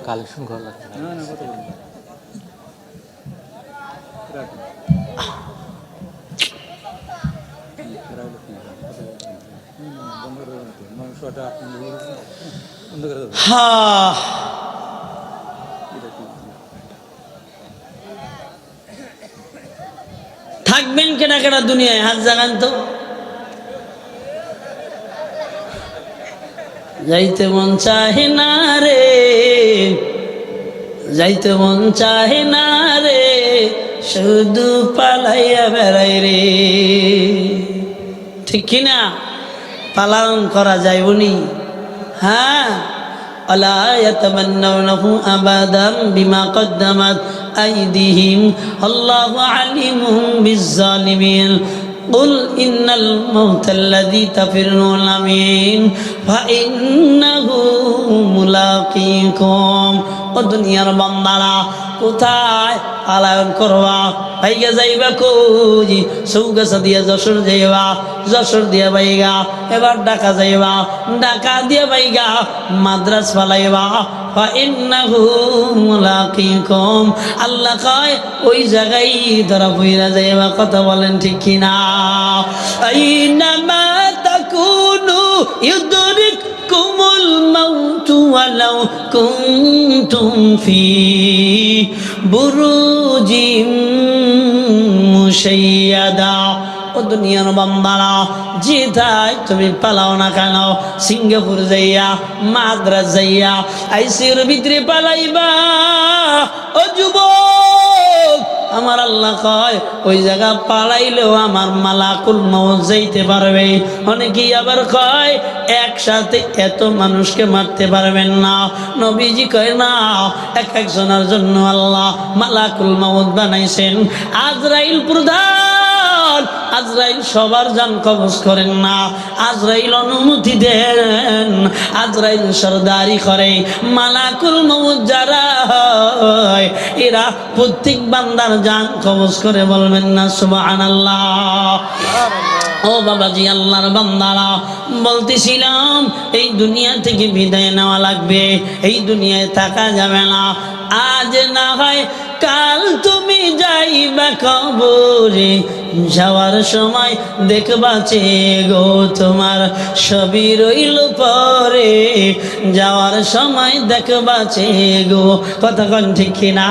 [SPEAKER 2] কালেকশন করা লাগবে।
[SPEAKER 1] হ্যাঁ, থাকবেন কেনা কেনা দুনিয়ায়? হাত জাগান তো। যাইতে মন চাহে না রে, যাইতে মন চাহে না রে, শুধু পালাইয়া বেড়াই রে। ঠিক কিনা? পালন করা যাইবনি। হ্যাঁ, আলা ইয়াতামান্নাউনাহু আবাদান বিমা কদ্দামাত আইদিহিম আল্লাহু আলিমুম বিজ্জালিমিন। قل إن الموت الذي تفرون منه فإنه ملاقيكم। ও দুনিয়ার বান্দারা, কোথায় পালায়ন করবা? ভাইগা যাইবা কই? চৌগাছা দিয়া যশোর যাইবা, যশোর দিয়া বাইগা এবার ঢাকা যাইবা, ঢাকা দিয়া বাইগা মাদ্রাজ পালাইবা। ফাইন্নাহু মুলাকিকুম। আল্লাহ কয় ওই জায়গায় ধরা পইরা যাইবা। কথা বলেন ঠিক কিনা? আইনামা তাকুনু ইউদরিকুমুল মাউতু ওয়ালাউ কুনতুম ফি বুরুজিম মুশাইয়াদা। ও দুনিয়ার বান্দারা, যেথায় তুমি পালাও না কেন, সিঙ্গাপুর যাইয়া, মাদ্রাজ যাইয়া, আইসির ভিতরে পালাইবা। ও যুবক, আমার আল্লাহ কয় ওই জায়গা পালাইলেও আমার মালাকুল মউত যাইতে পারবে। অনেকেই আবার কয় একসাথে এত মানুষকে মারতে পারবেন না। নবীজি কয় না, এক একজনের জন্য আল্লাহ মালাকুল মউত বানাইছেন। আজরাইল প্রধান, আজরাইল সবার জান কবজ করেন না, আজরাইল অনুমতি দেন, আজরাইল সরদারি করে। মালাকুল মউত যারা হয় এরা প্রত্যেক বান্দার জান কবজ করে। বলবেন না সুবহানাল্লাহ? ও বাবাজি, আল্লাহর বান্দারা, বলতেছিলাম এই দুনিয়া থেকে বিদায় নেওয়া লাগবে, এই দুনিয়ায় থাকা যাবে না। আজ না হয় কাল তুমি যাইবা কবরে, যাওয়ার সময় দেখবা চে গো তোমার সবই রইল পরে, যাওয়ার সময় দেখবা চে গো। কথা কোন ঠিক কিনা?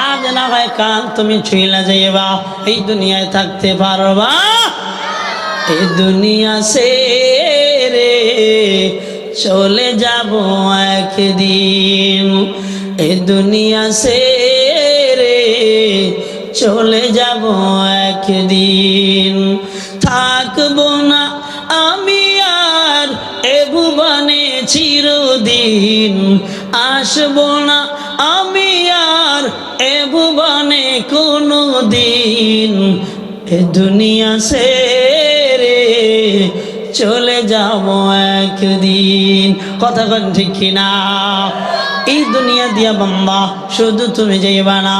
[SPEAKER 1] আজ না হয় কাল তুমি চইলা যাইবা, এই দুনিয়ায় থাকতে পারবা? এই দুনিয়া সে রে চলে যাব একদিন, এই দুনিয়া সে রে চলে যাব একদিন। থাকবো না আমি আর এ ভুবনে চিরদিন, আসবো না আমি আর এ ভুবনে কোনো দিন, এ দুনিয়া সে রে চলে যাব একদিন। কথা কোন ঠিক কিনা? এই দুনিয়া দিয়া বাম্বা শুধু তুমি যাইবা না,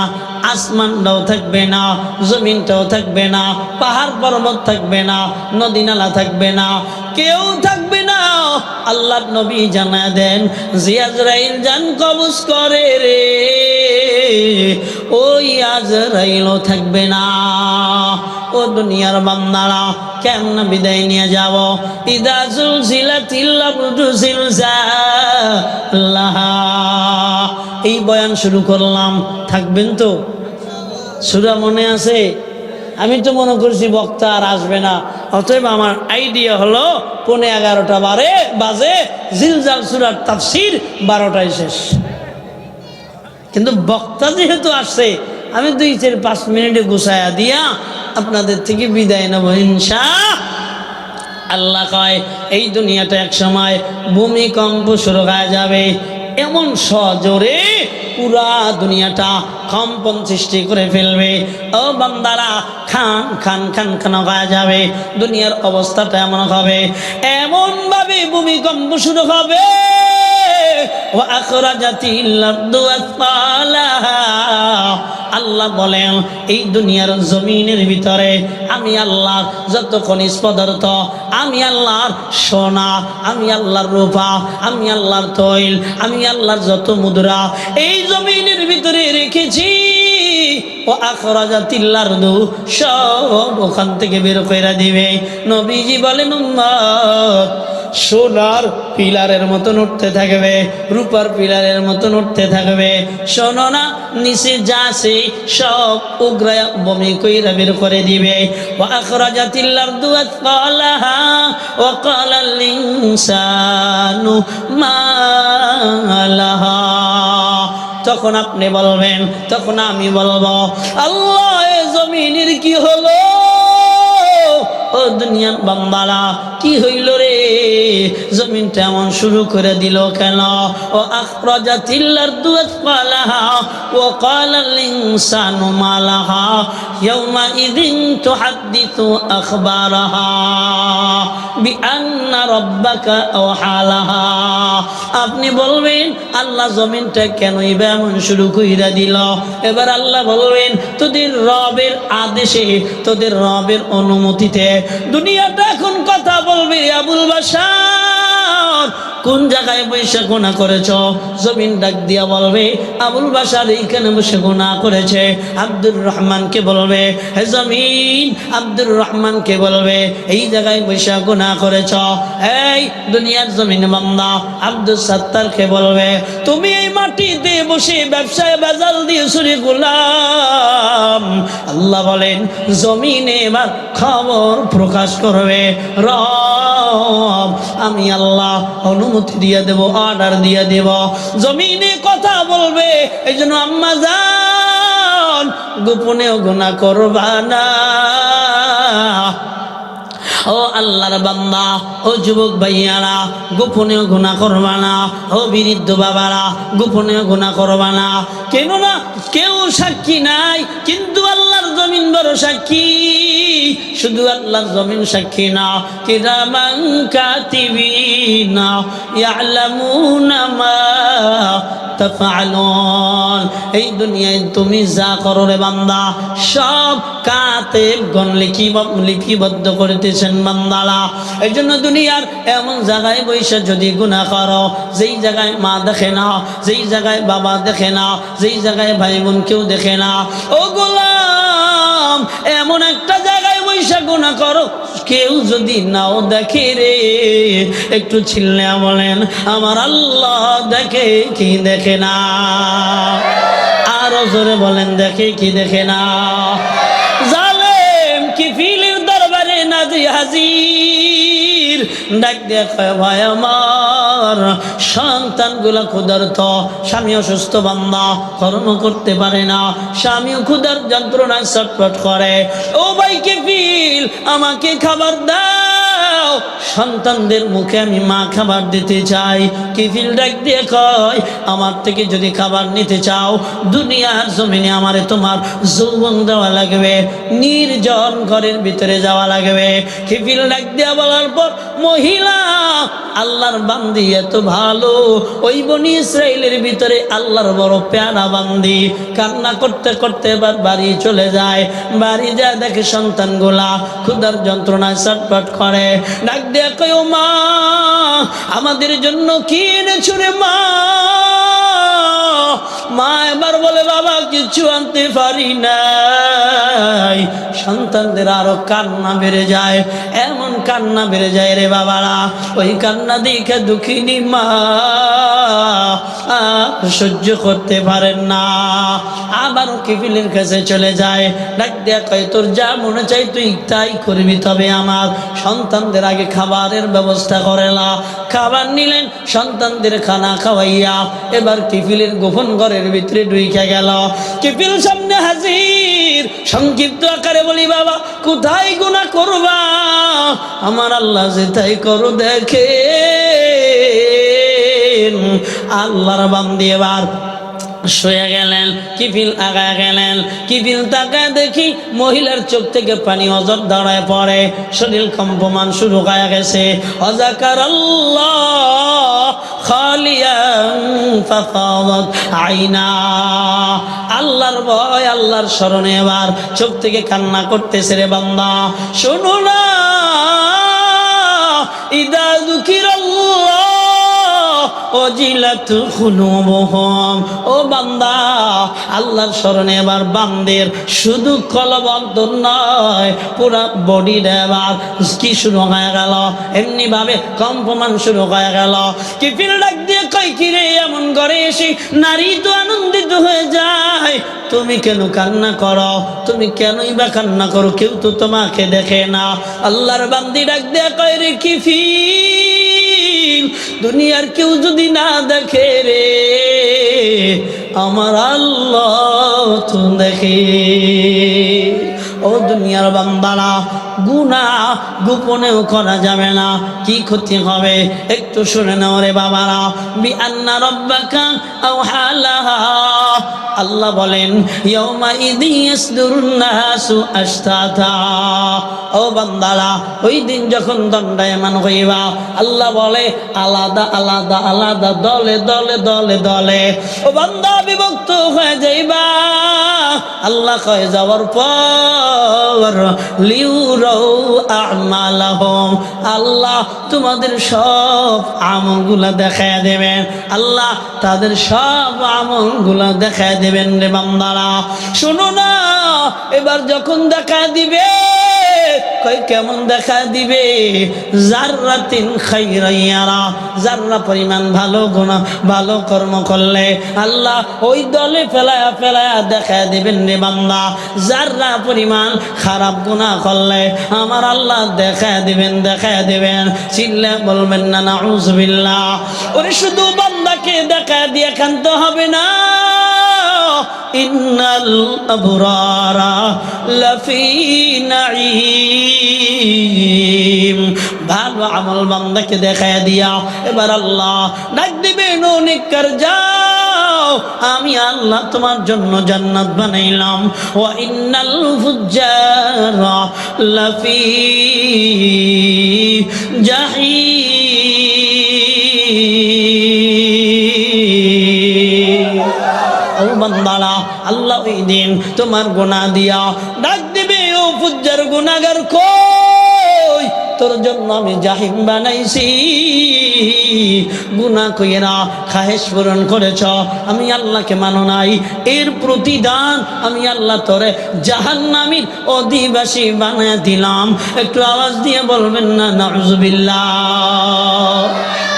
[SPEAKER 1] আসমানটাও থাকবে না, জমিনটাও থাকবে না, পাহাড় পর্বত থাকবে না, নদী নালা থাকবে না, কেউ থাকবে না। আল্লাহর নবী জানা দেন, যে আজরাইল জান কবজ করে রে, ওই আজরাইলও থাকবে না। ও দুনিয়ার বান্দারা, কেমন বিদায় নিয়ে যাব? ইদা জুলজিলাতিল আরদু জিলজালাহা। এই বয়ান শুরু করলাম, থাকবেন তো? সূরা মনে আছে? আমি তো মনে করছি বক্তা আর আসবে না, অতএব আমার আইডিয়া হলো 11:15 বাজে জিলজাল সূরার তাফসীর 12টায় শেষ। কিন্তু বক্তা যেহেতু আসছে, আমি 2-4-5 মিনিটে গুছায়া দিয়া আপনাদের থেকে বিদায় নেব ইনশাআল্লাহ। কয় এই দুনিয়াটা এক সময় ভূমিকম্প শুরু হয়ে যাবে, এমন সজোরে পুরা দুনিয়াটা কম্পন সৃষ্টি করে ফেলবে। ও বান্দারা, খান খান খান খান হয়ে যাবে, দুনিয়ার অবস্থাটা এমন হবে, এমন ভাবে ভূমিকম্প শুরু হবে। ওয়া আখরাজাতিল আরদু আসফালাহা, আল্লাহ বলেন এই দুনিয়ার জমিনের ভিতরে আমি আল্লাহর যত খনিজ পদার্থ, আমি আল্লাহর সোনা, আমি আল্লাহর রূপা, আমি আল্লাহর তৈল, আমি আল্লাহর যত মুদ্রা এই জমিনের ভিতরে রেখেছি। ও আখরাজাতিল্লার দু সব ওখান থেকে বের করে দিবে। নবীজি বলেন উম্মত সোনার পিলারের মতন উঠতে থাকবে, রূপার পিলারের মতন উঠতে থাকবে। শোনো না, নিচে যা আছে সব উগরায়া বমি কইরা বের করে দিবে। ওয়া আখরাজাতিল আরদু আথকালাহা ওয়া ক্বালাল ইনসানু মা লাহা। তখন আপনি বলবেন, তখন আমি বলবো আল্লাহ এ জমিনের কি হলো? ও দুনিয়ার বান্দারা কি হইল রে? জমিনটা এমন শুরু করে দিল কেন? ও আখরাজাতিল আরদু আথকালাহা ওয়া ক্বালাল ইনসানু মা লাহা ইয়াওমা ইযিন তুহাদ্দিসু আখবারাহা বিআন্না রাব্বাকা আওহালাহা। আপনি বলবেন আল্লাহ জমিনটা কেন এমন শুরু কইরা দিল? এবার আল্লাহ বলবেন তোদের রবের আদেশে, তোদের রবের অনুমতিতে দুনিয়াটা এখন কথা বলবে। আবুল বাশার কোন জায়গায় বসে গুনাহ করেছ? জমিন ডাক দিয়া বলবে আবুল বাশার এইখানে বসে গুনাহ করেছে। আব্দুর রহমানকে বলবে হে জমিন, আব্দুর রহমানকে বলবে এই জায়গায় বসে গুনাহ করেছ। এই দুনিয়ার জমিন বান্দা আব্দুল সাত্তারকে বলবে তুমি এই মাটিতে বসে ব্যবসায় বেজাল দিয়েছো রে গোলাম। আল্লাহ বলেন জমিনে এবার খবর প্রকাশ করবে রব আমি আল্লাহ অনুমতি দিয়ে দেব, অর্ডার দিয়ে দেব, জমিনে কথা বলবে। এই জন্য আম্মা জান গোপনেও গুনাহ করবা না। ও আল্লাহর বান্দা, ও যুবক ভাইয়ারা গোপনেও গুনাহ করবা না। ও বৃদ্ধ বাবারা গোপনেও গুনাহ করবা না। কেন না? কেউ সাক্ষী নাই, কিন্তু আল্লাহর জমিন বড় সাক্ষী। শুধু আল্লাহর জমিন সাক্ষী না, কিরামান কাতিবিনা ইয়ালামুনা মা তাফআলুন। এই দুনিয়ায় তুমি যা করো রে বান্দা সব কাতেবগণ লিপিবদ্ধ করতেছেন বান্দারা। এই জন্য দুনিয়ার এমন জায়গায় বসে যদি গুনাহ করো, যেই জায়গায় মা দেখে না, যেই জায়গায় বাবা দেখে না, যেই জায়গায় ভাই বোন কেউ দেখে না, ও গোলাম এমন একটা জায়গায় বসে গুনাহ করো কেউ যদি নাও দেখে রে, একটু চিল্লে বলেন আমার আল্লাহ দেখে কি দেখে না? আরো জোরে বলেন দেখে কি দেখে না? জালেম কি ফিলের দরবারে নাজি হাজির, ডাক দিয়ে কয় ভাই আমার সন্তানগুলা ক্ষুধার্ত, স্বামী অসুস্থ বান্দা কর্ম করতে পারে না, স্বামীও ক্ষুধার যন্ত্রণায় ছটফট করে। ও ভাই কে ফিল আমাকে খাবার দাও, সন্তানদের মুখে আমি মা খাবার দিতে চাই। কিফিল ডাক দিয়ে কয় আমার থেকে যদি খাবার নিতে চাও দুনিয়ার জমিনে আমারে তোমার যৌবন দেওয়া লাগবে, নির্জন ঘরের ভিতরে যাওয়া লাগবে। কিফিল ডাক দিয়া বলার পর মহিলা আল্লাহর বান্দি এত ভালো, ওই বনি ইসরাইলের ভিতরে আল্লাহর বড় প্যারা বান্দি কান্না করতে করতে এবার বাড়ি চলে যায়। বাড়ি যা দেখে সন্তানগুলা ক্ষুধার যন্ত্রণায় ছটফট করে। ডাক দিয়ে কয় ও মা আমাদের জন্য কি এনেছো রে মা? মা এবার বলে বাবা কিছু আনতে পারি নাই। সন্তানদের আরো কান্না বেড়ে যায়, এমন কান্না বেড়ে যায় রে বাবারা, ওই কান্না দেখে দুঃখিনী মা সহ্য করতে পারেন না। আবারও কিফিলের কাছে চলে যায়, ডাক দেয়া কয় তোর যা মনে চাই তুই তাই করবি, তবে আমার সন্তানদের আগে খাবারের ব্যবস্থা করেলা। খাবার নিলেন, সন্তানদের খানা খাওয়াইয়া এবার কিফিলের গোপন ঘরের ভিতরে ঢুইকা গেল। কিফিল সামনে হাজির, সংক্ষিপ্ত আকারে বলি বাবা কোথায় গুনাহ করবা? আমার আল্লাহ যে তাই করো দেখে। আল্লাহর বান্দি এবার শুয়ে গেলেন, কিফিল আগায় গেলেন। কিফিল তাকায় দেখি মহিলার চোখ থেকে পানি অজর দাঁড়ায় পড়ে, শরীর কম্পমান শুরু হয়ে গেছে। আল্লাহ খালিয়ান ফাফাদাত আইনা, আল্লাহর ভয়, আল্লাহর স্মরণে এবার চোখ থেকে কান্না করতেছে রে বান্দা। শোনো না, ইদা যুকিরাল্লাহ ওয়াজিলাত কুলুবুহুম, ও বান্দা আল্লাহর স্মরণে এবার বান্দের শুধু কলব অন্তর নয়, পুরা বডিটা এবার কি শুরু হয়ে গেল, এমনি ভাবে কম্পমান শুরু হয়ে গেল। কি ফিল ডাক দিয়ে কই কি রে, এমন করে এসে নারী তো আনন্দিত হয়ে যায়, তুমি কেন কান্না করো, তুমি কেনই বা কান্না করো, কেউ তো তোমাকে দেখে না। আল্লাহর বান্দি ডাক দিয়ে কয় রে কি ফিল, দুনিয়ার কেউ যদি না দেখে রে, আমার আল্লাহ তো দেখে। ও দুনিয়ার বান্দারা, গুনাহ গোপনেও করা যাবে না, কি ক্ষতি হবে একটু শুনে নাও রে বাবারা। বিআন্না রাব্বাকা আওহা লাহা, আল্লাহ বলেন ইয়াউমা ইযি ইয়াসদুরুন নাসু আশতাতা। ও বান্দারা, ওই দিন যখন দণ্ডায়মান হইবা, আল্লাহ বলে আলাদা আলাদা আলাদা দলে দলে দলে দলে, ও বান্দা বিভক্ত হয়ে যাইবা। আল্লাহ কয়ে যাওয়ার পর লিউরাউ আমালাহুম, আল্লাহ তোমাদের সব আমলগুলা দেখায় দেবেন, আল্লাহ তাদের সব আমলগুলা দেখায় দেবেন রে বান্দারা। শোনো না, এবার যখন দেখা দিবে, কই কেমন দেখা দিবে, জাররাতিন খাইরান ইয়ারা, জাররা পরিমাণ ভালো গুনাহ ভালো কর্ম করলে আল্লাহ ওই দলে ফেলায়া ফেলায়া দেখা দিবেন রে বান্দা। জাররা পরিমাণ খারাপ গুনাহ করলে আমার আল্লাহ দেখা দিবেন দেখা দিবেন। চিল্লা বলবেন না নাউযুবিল্লাহ। ওরে শুধু বান্দাকে দেখা দিয়ে ক্ষান্ত হবে না, ইন্নাল আবরারা লাফি নাঈম, ভালো আমল বান্দাকে দেখায় দিয়া এবার আল্লাহ ডাক দিবেন, ও নেককার যাও, আমি আল্লাহ তোমার জন্য জান্নাত বানাইলাম। ওয়া ইন্নাল ফুজ্জারা লাফি জাহিম। ও বান্দারা, আল্লাহ ওই দিন তোমার গুনাহ দিয়া ডাক দিবে, ও ফুজ্জার গুনাহগার কই, তোর জন্য আমি জাহিম বানাইছি। গুনাহ কইরা খাহেশ পূরণ করেছ, আমি আল্লাহকে মানো নাই, এর প্রতিদান আমি আল্লাহ তোরে জাহান্নামীর অধিবাসী বানায় দিলাম। একটু আওয়াজ দিয়ে বলবেন না নাউযুবিল্লাহ।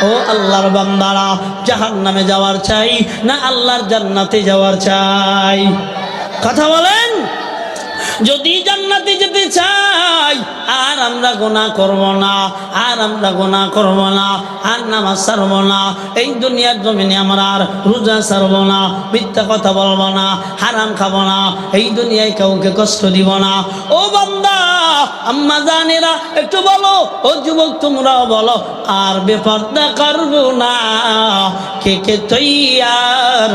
[SPEAKER 1] ও আল্লাহর বান্দারা, জাহান্নামে যাওয়ার চাই না আল্লাহর জান্নাতে যাওয়ার চাই? কথা বলেন। যদি জান্নাতে যেতে চাই, আর আমরা গুনাহ করব না, আর আমরা গুনাহ করব না, আর নামাজ ছাড়ব না, এই দুনিয়ার জমিনে আমরা আর রোজা ছাড়ব না, মিথ্যা কথা বলবো না, হারাম খাবো না, এই দুনিয়ায় কাউকে কষ্ট দিব না। ও বান্দা, আম্মা জানেরা একটু বলো, ও যুবক তোমরাও বলো, আর বেপরদা করব না। কে কে তৈয়ার?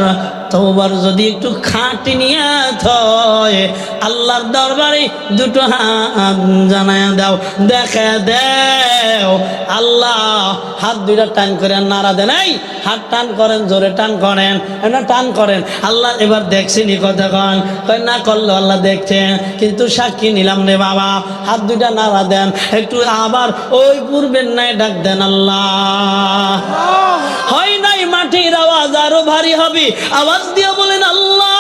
[SPEAKER 1] তোবার যদি একটু খাঁটি নিয়ত হয়, আল্লাহর দরবারে দুটো হাত জানায়া দাও, দেখা দেও। আল্লাহ হাত দুইটা টান করে নাড়া দেন, এই হাত টান করেন, জোরে টান করেন, না টান করেন। আল্লাহ এবার দেখছেন কথা কন, না করলো আল্লাহ দেখছেন, কিন্তু সাক্ষী নিলাম রে বাবা। হাত দুইটা নাড়া দেন একটু, আবার ওই পূর্বের নাই ডাক দেন আল্লাহ। হয় নাই, মাটির আওয়াজ আরো ভারী হবে, আওয়াজ দিয়ে বলেন আল্লাহ।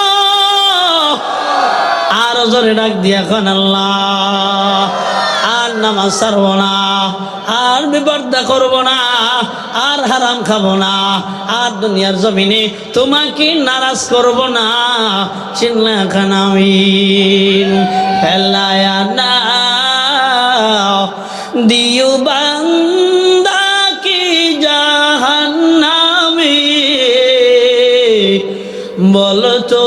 [SPEAKER 1] আর জোরে ডাক দিয়া এখন আল্লাহ। আর নামাজ ছাড়বো না, আর বিপর্দা করবো না, আর হারাম খাবো না, আর দুনিয়ার জমিনে তোমাকে নারাজ করবো না। চিল্লা খানামিন ফেলায়া না দিও বান্দা কি জাহান্নামে, বলো তো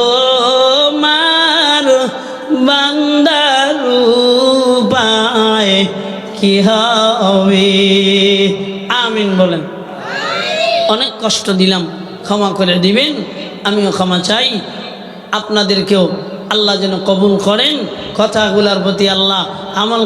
[SPEAKER 1] মার বান্দার উপায় কি হবে? আমিন বলেন। অনেক কষ্ট দিলাম, ক্ষমা করে দিবেন, আমিও ক্ষমা চাই। আপনাদেরকেও আল্লাহ যেন কবুল করেন, কথাগুলার প্রতি আল্লাহ আমল